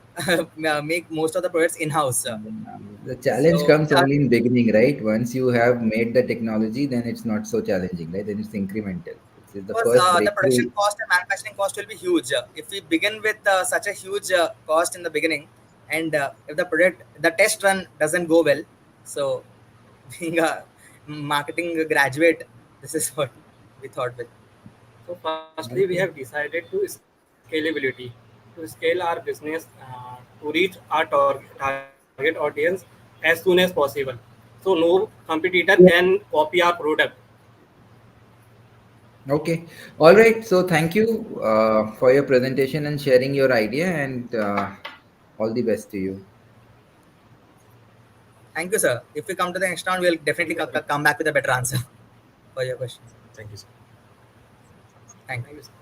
make most of the products in house. the challenge So comes only in beginning, right? Once you have made the technology, then it's not so challenging, right? Then it's incremental. It's the because first the production breakthrough. cost and manufacturing cost will be huge if we begin with such a huge cost in the beginning, and if the test run doesn't go well. So being a marketing graduate, this is what we thought with. So firstly, we have decided to scalability to scale our business to reach our target audience as soon as possible. So no competitor can copy our product. Okay. All right. So thank you for your presentation and sharing your idea, and all the best to you. Thank you, sir. If we come to the next round, we'll definitely come back with a better answer for your question. Thank you, sir. Thank Thank you. you, sir.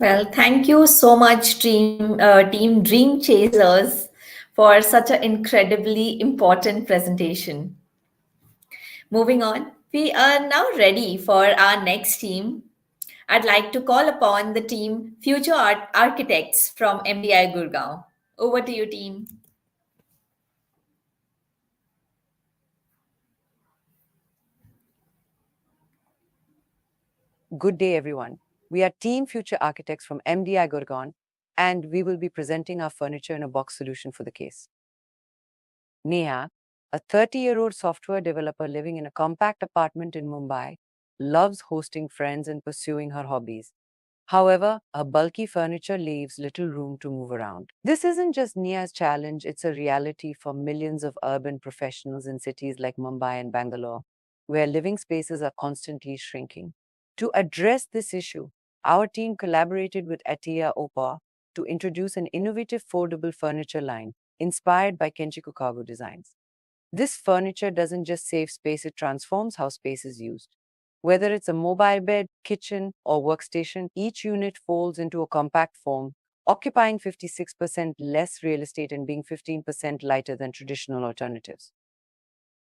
Well, thank you so much, Team Dream Chasers, for such an incredibly important presentation. Moving on, we are now ready for our next team. I'd like to call upon the team Future Architects from MDI Gurgaon. Over to you, team. Good day, everyone. We are Team Future Architects from MDI Gurgaon, and we will be presenting our furniture in a box solution for the case. Neha, a 30-year-old software developer living in a compact apartment in Mumbai, loves hosting friends and pursuing her hobbies. However, her bulky furniture leaves little room to move around. This isn't just Neha's challenge, it's a reality for millions of urban professionals in cities like Mumbai and Bangalore, where living spaces are constantly shrinking. To address this issue, our team collaborated with T.U.P to introduce an innovative foldable furniture line inspired by Kenchiku cargo designs. This furniture doesn't just save space, it transforms how space is used. Whether it's a mobile bed, kitchen, or workstation, each unit folds into a compact form, occupying 56% less real estate and being 15% lighter than traditional alternatives.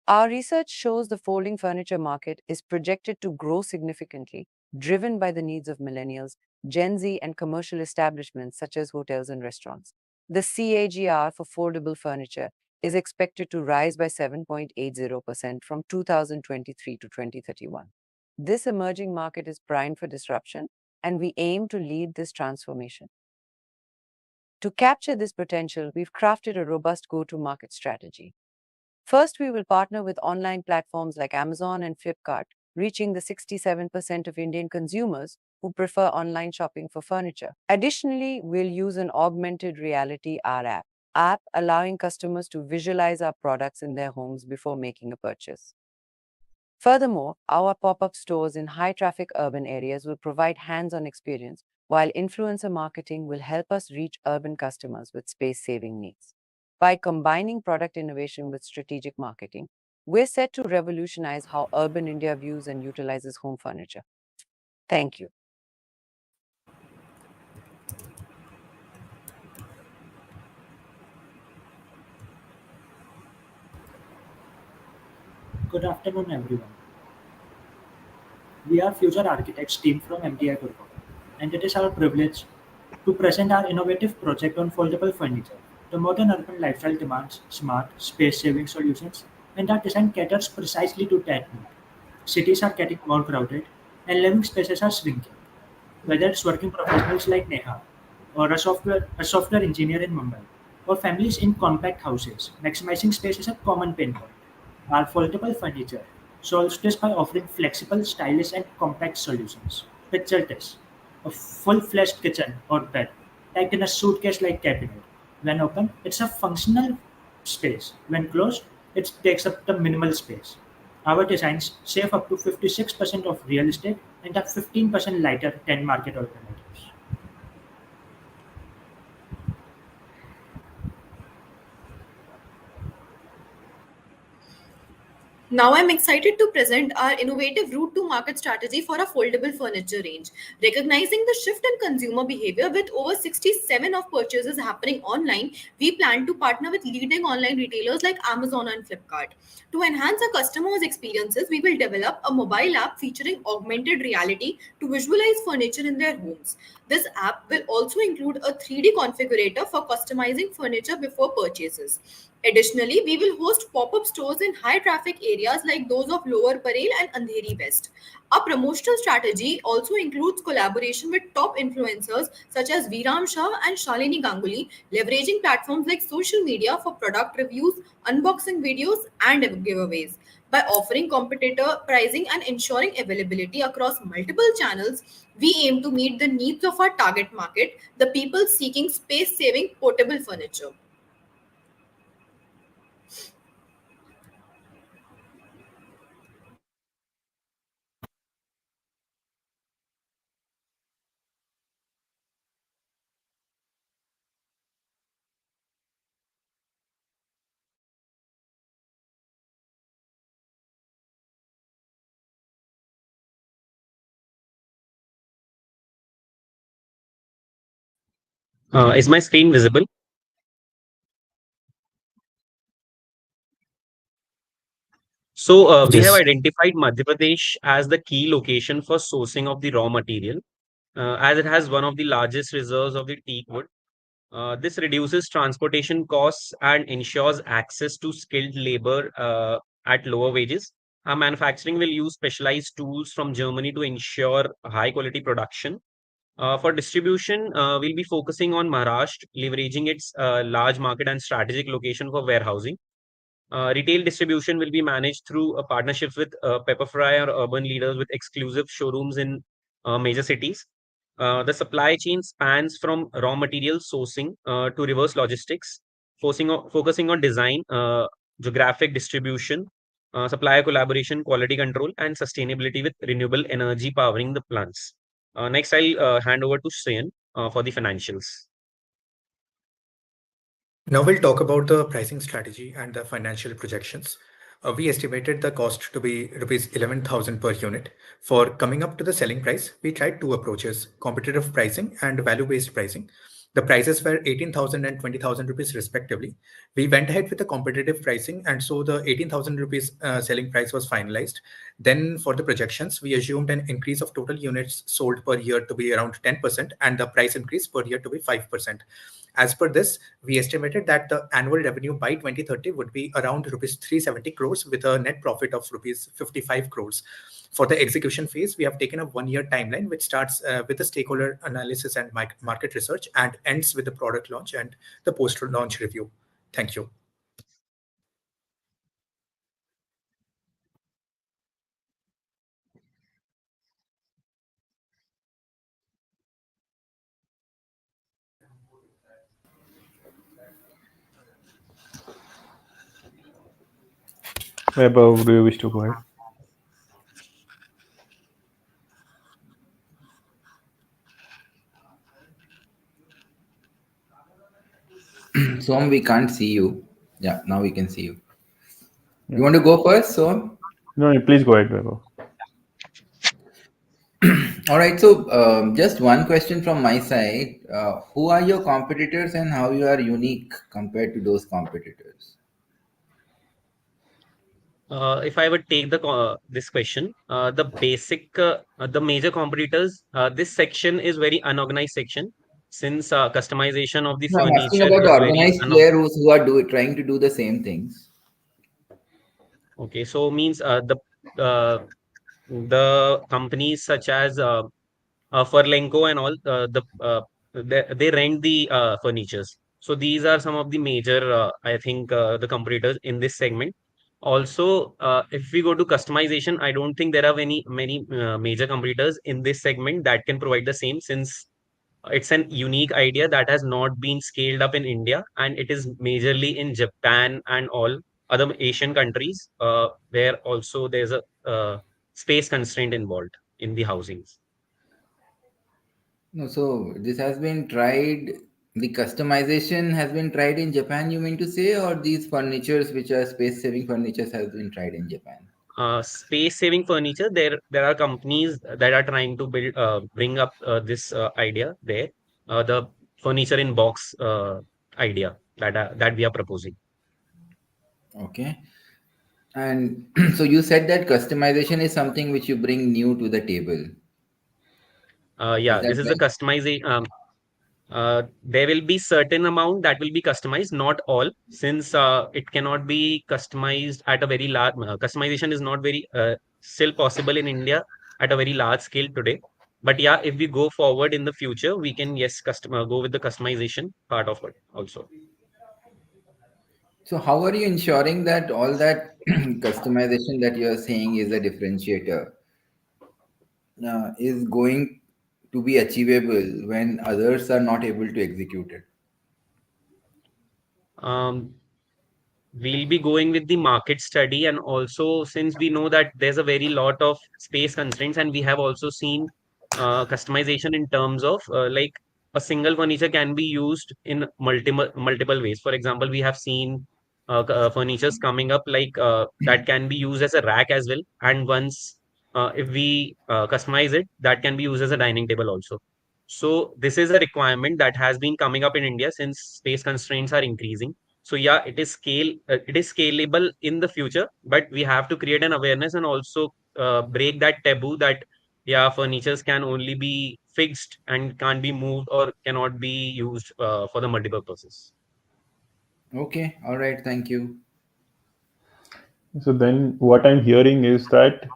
Our research shows the folding furniture market is projected to grow significantly, driven by the needs of millennials, Gen Z, and commercial establishments such as hotels and restaurants. The CAGR for foldable furniture is expected to rise by 7.80% from 2023 to 2031. This emerging market is primed for disruption, and we aim to lead this transformation. To capture this potential, we've crafted a robust go-to-market strategy. First, we will partner with online platforms like Amazon and Flipkart, reaching the 67% of Indian consumers who prefer online shopping for furniture. Additionally, we'll use an augmented reality R app allowing customers to visualize our products in their homes before making a purchase. Furthermore, our pop-up stores in high-traffic urban areas will provide hands-on experience, while influencer marketing will help us reach urban customers with space-saving needs. By combining product innovation with strategic marketing, we're set to revolutionize how urban India views and utilizes home furniture. Thank you. Good afternoon, everyone. We are Future Architects team from MTI Gurgaon, and it is our privilege to present our innovative project on foldable furniture. The modern urban lifestyle demands smart, space-saving solutions, and our design caters precisely to that need. Cities are getting more crowded, and living spaces are shrinking. Whether it's working professionals like Neha, or a software engineer in Mumbai, or families in compact houses, maximizing space is a common pain point. Our foldable furniture solves this by offering flexible, stylish, and compact solutions. Picture this: a full-fledged kitchen or bed, packed in a suitcase-like cabinet. When open, it's a functional space. When closed, it takes up the minimal space. Our designs save up to 56% of real estate and are 15% lighter than market alternatives. Now I'm excited to present our innovative route to market strategy for a foldable furniture range. Recognizing the shift in consumer behavior with over 67 of purchases happening online, we plan to partner with leading online retailers like Amazon and Flipkart. To enhance our customers' experiences, we will develop a mobile app featuring augmented reality to visualize furniture in their homes. This app will also include a 3D configurator for customizing furniture before purchases. Additionally, we will host pop-up stores in high-traffic areas like those of Lower Parel and Andheri West. Our promotional strategy also includes collaboration with top influencers such as Viram Shah and Shalini Ganguly, leveraging platforms like social media for product reviews, unboxing videos, and giveaways. By offering competitor pricing and ensuring availability across multiple channels, we aim to meet the needs of our target market, the people seeking space-saving portable furniture. Is my screen visible? We have Yes. identified Madhya Pradesh as the key location for sourcing of the raw material, as it has one of the largest reserves of the teak wood. This reduces transportation costs and ensures access to skilled labor at lower wages. Our manufacturing will use specialized tools from Germany to ensure high quality production. For distribution, we'll be focusing on Maharashtra, leveraging its large market and strategic location for warehousing. Retail distribution will be managed through a partnership with Pepperfry or urban leaders with exclusive showrooms in major cities. The supply chain spans from raw material sourcing to reverse logistics, focusing on design, geographic distribution, supplier collaboration, quality control, and sustainability with renewable energy powering the plants. Next, I'll hand over to Sriyan for the financials. Now we'll talk about the pricing strategy and the financial projections. We estimated the cost to be rupees 11,000 per unit. For coming up to the selling price, we tried two approaches: competitive pricing and value-based pricing. The prices were 18,000 and 20,000 rupees respectively. We went ahead with the competitive pricing, and so the 18,000 rupees selling price was finalized. Then for the projections, we assumed an increase of total units sold per year to be around 10% and the price increase per year to be 5%. As per this, we estimated that the annual revenue by 2030 would be around rupees 370 crores with a net profit of rupees 55 crores. For the execution phase, we have taken a 1 year timeline, which starts with the stakeholder analysis and market research and ends with the product launch and the post-launch review. Thank you. Above, do you wish to go ahead? Som, we can't see you. Yeah, now we can see you. Yeah. You want to go first, Som? No, please go ahead, Vaibhav. All right. So, just one question from my side. Who are your competitors and how you are unique compared to those competitors? If I would take this question, the major competitors, this section is very unorganized section since customization of the No, I'm asking furniture about the is very organized player who are trying to do the same things. okay. So means the companies such as Furlenco and all they rent the furnitures. So these are some of the major I think the competitors in this segment. Also, if we go to customization, I don't think there are many major competitors in this segment that can provide the same, since it's an unique idea that has not been scaled up in India, and it is majorly in Japan and all other Asian countries where also there's a space constraint involved in the housings. No, so this has been tried. The customization has been tried in Japan, you mean to say, or these furnitures, which are space-saving furnitures, has been tried in Japan? Space saving furniture, there are companies that are trying to bring up this idea there, the furniture in box idea that we are proposing. Okay. And so you said that customization is something which you bring new to the table. Is Yeah, that this is a right? customization. There will be certain amount that will be customized, not all, since it cannot be customized at a very large. Customization is not very still possible in India at a very large scale today. But yeah, if we go forward in the future, we can yes go with the customization part of it also. So how are you ensuring that all that customization that you are saying is a differentiator is going to be achievable when others are not able to execute it? Um, we'll be going with the market study, and also since we know that there's a very lot of space constraints, and we have also seen customization in terms of like a single furniture can be used in multiple ways. For example, we have seen furnitures coming up like that can be used as a rack as well, and once if we customize it, that can be used as a dining table also. So this is a requirement that has been coming up in India since space constraints are increasing. So yeah, it is scalable in the future, but we have to create an awareness and also break that taboo that yeah, furnitures can only be fixed and can't be moved or cannot be used for the multiple purposes. Okay, all right, thank you. So then what I'm hearing is that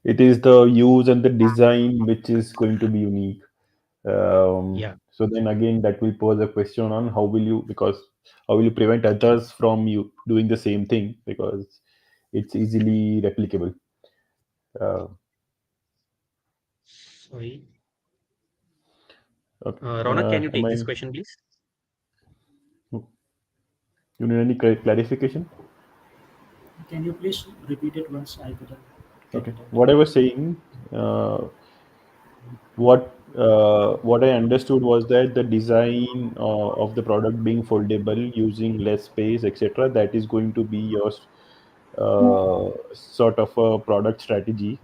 it is the use and the design which is going to be unique. Yeah. So then again, that will pose a question on how will you prevent others from you doing the same thing, because it's easily replicable. Uh, Sorry. okay. Ronak, can you Am take this I? question, please? You need any clarification? Can you please repeat it once? I couldn't get Okay. it out. What I was saying, what I understood was that the design of the product being foldable, using less space, etc., that is going to be your sort of a product strategy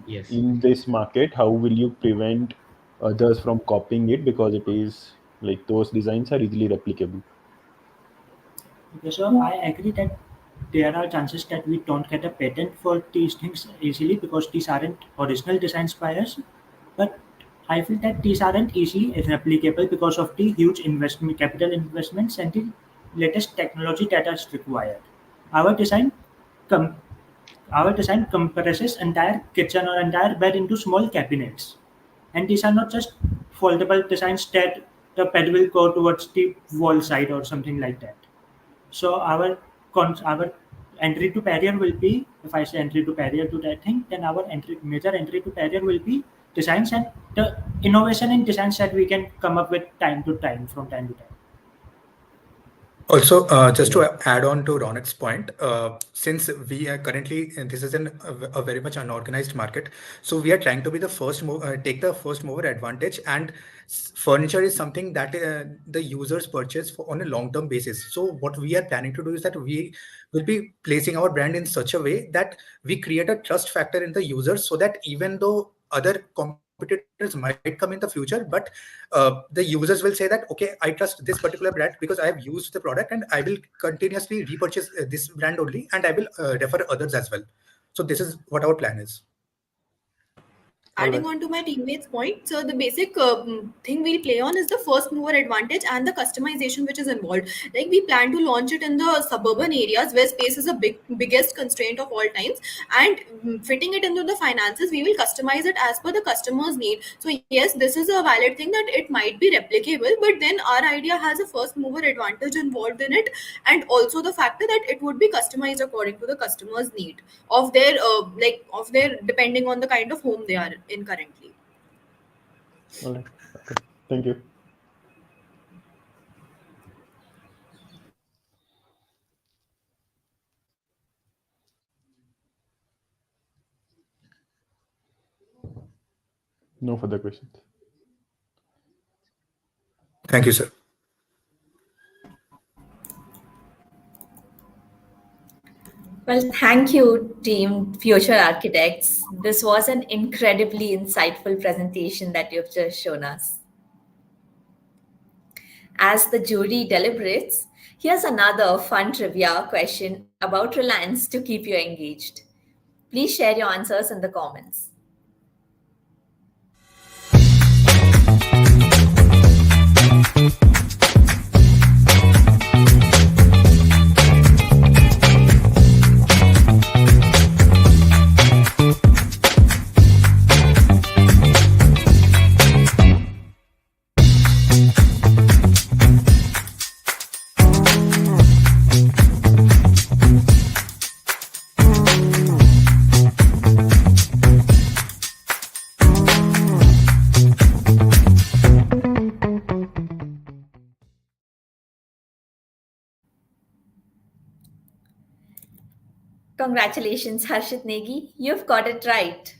Yes. in this market. How will you prevent others from copying it, because it is like those designs are easily replicable? Okay, so I agree that there are chances that we don't get a patent for these things easily because these aren't original designs by us. But I feel that these aren't easily replicable because of the huge investment, capital investments, and the latest technology that is required. Our design, com- our design compresses entire kitchen or entire bed into small cabinets, and these are not just foldable designs that the bed will go towards the wall side or something like that. So our entry to barrier will be, if I say entry to barrier to that thing, then our major entry to barrier will be designs and the innovation in designs that we can come up with time to time from time to time. Also, just to Yeah. add on to Ronak's point, since we are currently, and this is a very much unorganized market, so we are trying to be the take the first mover advantage, and furniture is something that the users purchase for on a long term basis. So what we are planning to do is that we will be placing our brand in such a way that we create a trust factor in the users, so that even though other competitors might come in the future, but the users will say that, okay, I trust this particular brand because I have used the product, and I will continuously repurchase this brand only, and I will refer others as well. So this is what our plan is. All Adding right. on to my teammates' point, so the basic thing we'll play on is the first mover advantage and the customization which is involved. Like we plan to launch it in the suburban areas where space is a biggest constraint of all times, and fitting it into the finances, we will customize it as per the customer's need. So yes, this is a valid thing that it might be replicable, but then our idea has a first mover advantage involved in it, and also the factor that it would be customized according to the customer's need of their depending on the kind of home they are in currently. All right. Okay. Thank you. No further questions. Thank you, sir. Well, thank you, team Future Architects. This was an incredibly insightful presentation that you've just shown us. As the jury deliberates, here's another fun trivia question about Reliance to keep you engaged. Please share your answers in the comments. Congratulations, Harshit Negi. You've got it right.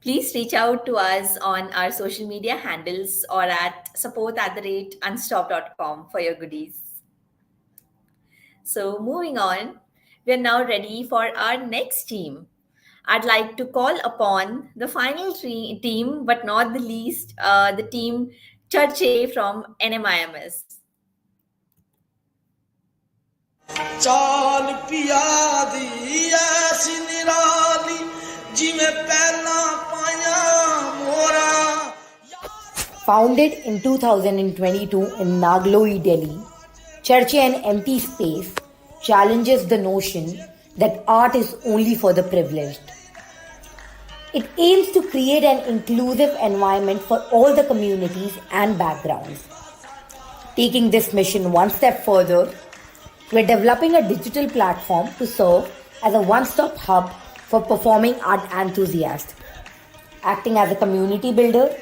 Please reach out to us on our social media handles or at support@unstop.com for your goodies. So, moving on, we're now ready for our next team. I'd like to call upon the final team, but not the least, the team Charche from NMIMS. ਚਾਲ ਪਿਆ ਦੀ ਐਸੀ ਨਿਰਾਲੀ ਜਿਵੇਂ ਪਹਿਲਾਂ ਪਾਇਆ ਮੋਰਾ Founded in 2022 in Nagloi, Delhi, Church and Empty Space challenges the notion that art is only for the privileged. It aims to create an inclusive environment for all the communities and backgrounds. Taking this mission one step further, we're developing a digital platform to serve as a one stop hub for performing art enthusiasts, acting as a community builder,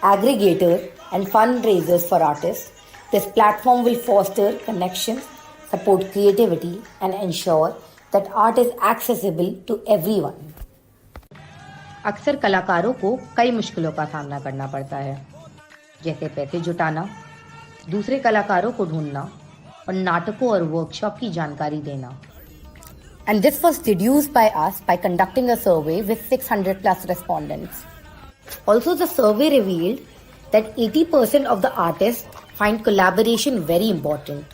aggregator, and fundraisers for artists. This platform will foster connections, support creativity, and ensure that art is accessible to everyone. अक्सर कलाकारों को कई मुश्किलों का सामना करना पड़ता है, जैसे पैसे जुटाना, दूसरे कलाकारों को ढूंढना और नाटकों और वर्कशॉप की जानकारी देना. And this was deduced by us by conducting a survey with 600 plus respondents. Also, the survey revealed that 80% of the artists find collaboration very important,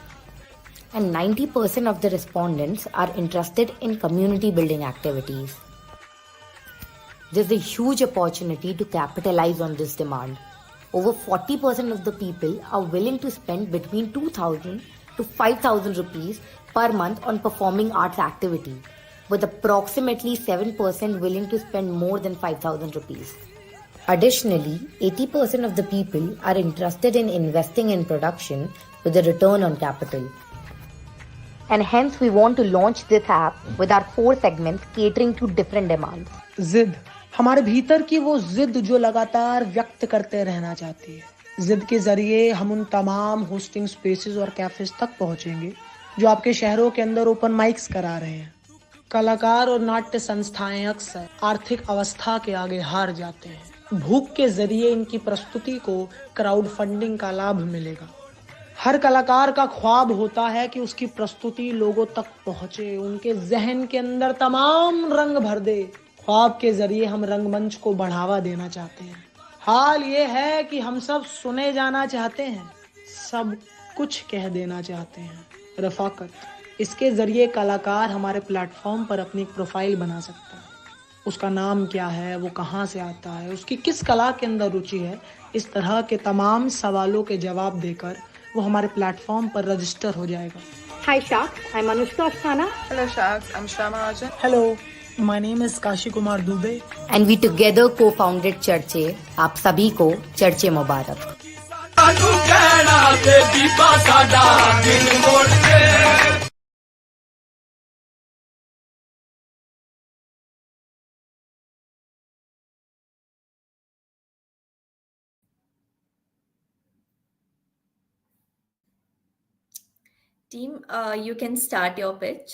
and 90% of the respondents are interested in community building activities. There's a huge opportunity to capitalize on this demand. Over 40% of the people are willing to spend between 2,000 to 5,000 rupees per month on performing arts activity, with approximately 7% willing to spend more than 5,000 rupees. Additionally, 80% of the people are interested in investing in production with a return on capital. And hence we want to launch this app with our 4 segments catering to different demands. जिद, हमारे भीतर की वो जिद जो लगातार व्यक्त करते रहना चाहती है। जिद के जरिए हम उन तमाम होस्टिंग स्पेसेस और कैफेज तक पहुंचेंगे जो आपके शहरों के अंदर ओपन माइक्स करा रहे हैं। कलाकार और नाट्य संस्थाएं अक्सर आर्थिक अवस्था के आगे हार जाते हैं। भूख के जरिए इनकी प्रस्तुति को क्राउड फंडिंग का लाभ मिलेगा। हर कलाकार का ख्वाब होता है कि उसकी प्रस्तुति लोगों तक पहुंचे, उनके जहन के अंदर तमाम रंग भर दे। ख्वाब के जरिए हम रंगमंच को बढ़ावा देना चाहते हैं। हाल ये है कि हम सब सुने जाना चाहते हैं, सब कुछ कह देना चाहते हैं। रफाकत, इसके जरिए कलाकार हमारे प्लेटफॉर्म पर अपनी एक प्रोफाइल बना सकता है। उसका नाम क्या है, वो कहाँ से आता है, उसकी किस कला के अंदर रुचि है, इस तरह के तमाम सवालों के जवाब देकर वो हमारे प्लेटफॉर्म पर रजिस्टर हो जाएगा। Hi Shark, I'm Anushka Asthana. Hello Shark, I'm Shrama Rajan. Hello, my name is Kashi Kumar Dubey. And we together co-founded चर्चे। आप सभी को चर्चे मुबारक। Team, you can start your pitch.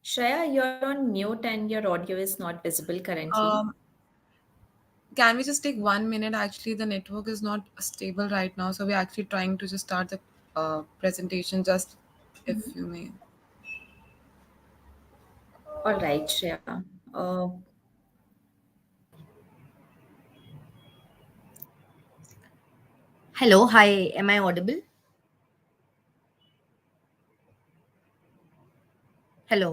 Shreya, you're on mute and your audio is not visible currently. Can we just take 1 minute? Actually, the network is not stable right now, so we're actually trying to just start the presentation. Just if you may. All right, Shreya. Hello, hi, am I audible? Hello.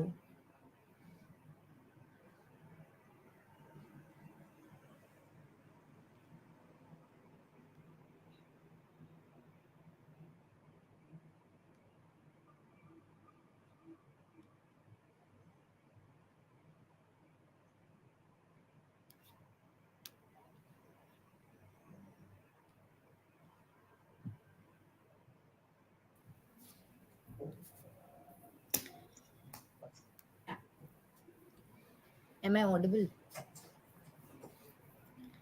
Am I audible?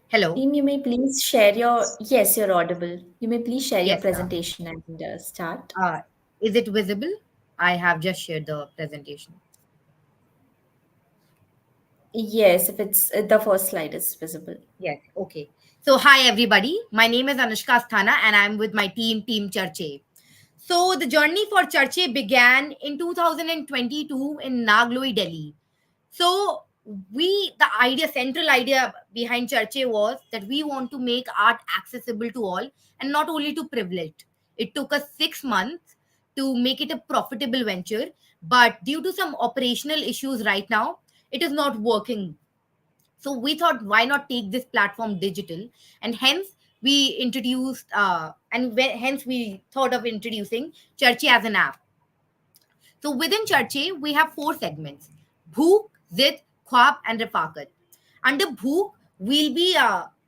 Hello. Team, you may please share your. Yes, you're audible. You may please share your Yes, presentation and start. Is it visible? I have just shared the presentation. Yes, if it's the first slide is visible. Yes, okay. So, hi everybody. My name is Anushka Asthana and I'm with my team Charche. So, the journey for Charche began in 2022 in Nagloi, Delhi. So, central idea behind Charche was that we want to make art accessible to all and not only to privileged. It took us 6 months to make it a profitable venture, but due to some operational issues right now, it is not working. So we thought, why not take this platform digital? And hence we introduced, hence we thought of introducing Charche as an app. So within Charche, we have four segments: Bhook, Zid, Khwab, and Rafaqat. Under Bhook, we'll be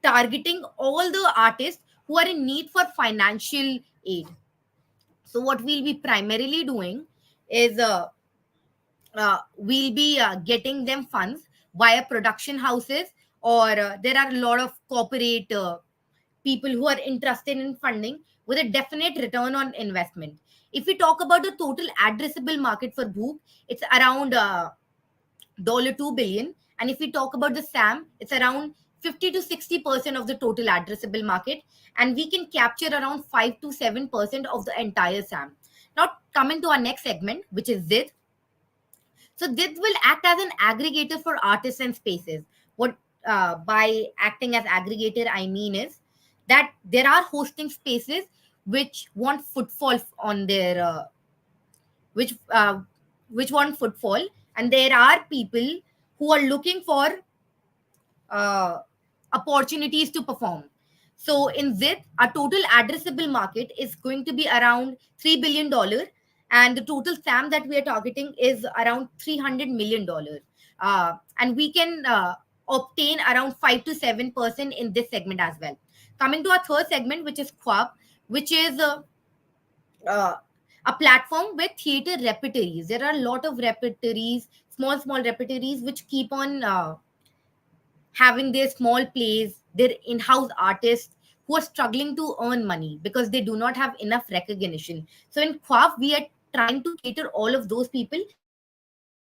targeting all the artists who are in need for financial aid. So what we'll be primarily doing is we'll be getting them funds via production houses, or there are a lot of corporate people who are interested in funding with a definite return on investment. If we talk about the total addressable market for Book, it's around $2 billion. And if we talk about the SAM, it's around 50 to 60% of the total addressable market. And we can capture around 5 to 7% of the entire SAM. Now, coming to our next segment, which is ZID. So this will act as an aggregator for artists and spaces. What by acting as aggregator I mean is that there are hosting spaces which want footfall on their which uh, which want footfall, and there are people who are looking for uh, opportunities to perform. So in ZIT, our total addressable market is going to be around $3 billion, and the total SAM that we are targeting is around $300 million. And we can obtain around 5 to 7% in this segment as well. Coming to our third segment, which is Quap, which is uh, a platform with theater repertories. There are a lot of repertories, small repertories, which keep on having their small plays, their in-house artists who are struggling to earn money because they do not have enough recognition. So in Quaf, we are trying to cater all of those people and giving them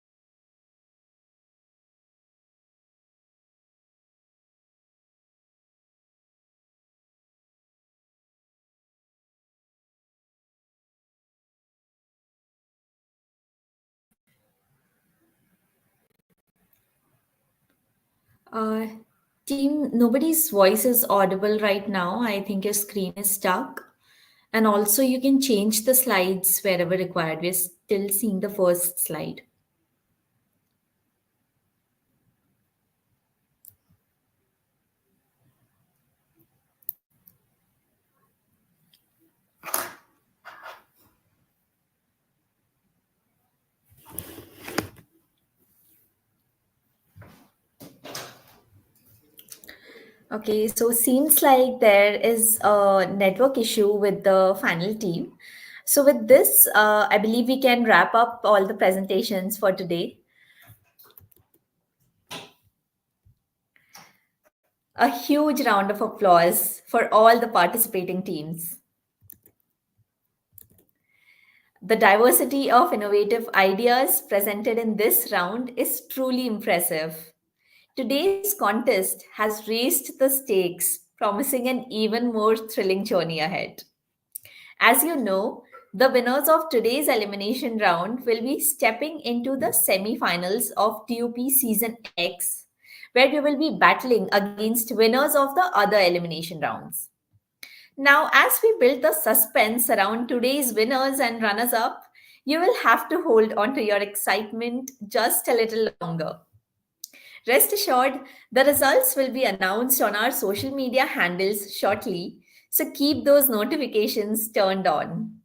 opportunities to perform. So coming to our next segment, which is Khwab, which is Uh, Team, nobody's voice is audible right now. I think your screen is stuck. And also, you can change the slides wherever required. We're still seeing the first slide. Okay, so seems like there is a network issue with the final team. So with this, I believe we can wrap up all the presentations for today. A huge round of applause for all the participating teams. The diversity of innovative ideas presented in this round is truly impressive. Today's contest has raised the stakes, promising an even more thrilling journey ahead. As you know, the winners of today's elimination round will be stepping into the semi-finals of T.U.P Season X, where we will be battling against winners of the other elimination rounds. Now, as we build the suspense around today's winners and runners up, you will have to hold on to your excitement just a little longer. Rest assured, the results will be announced on our social media handles shortly, so keep those notifications turned on.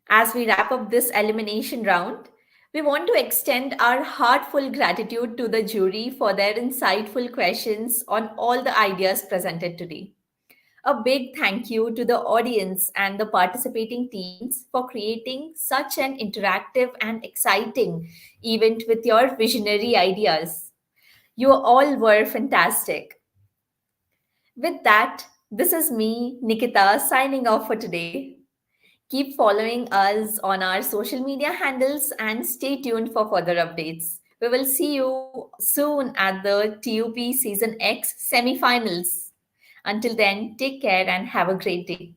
As we wrap up this elimination round, we want to extend our heartfelt gratitude to the jury for their insightful questions on all the ideas presented today. A big thank you to the audience and the participating teams for creating such an interactive and exciting event with your visionary ideas. You all were fantastic. With that, this is me, Nikita, signing off for today. Keep following us on our social media handles and stay tuned for further updates. We will see you soon at the TUP Season X semi-finals. Until then, take care and have a great day.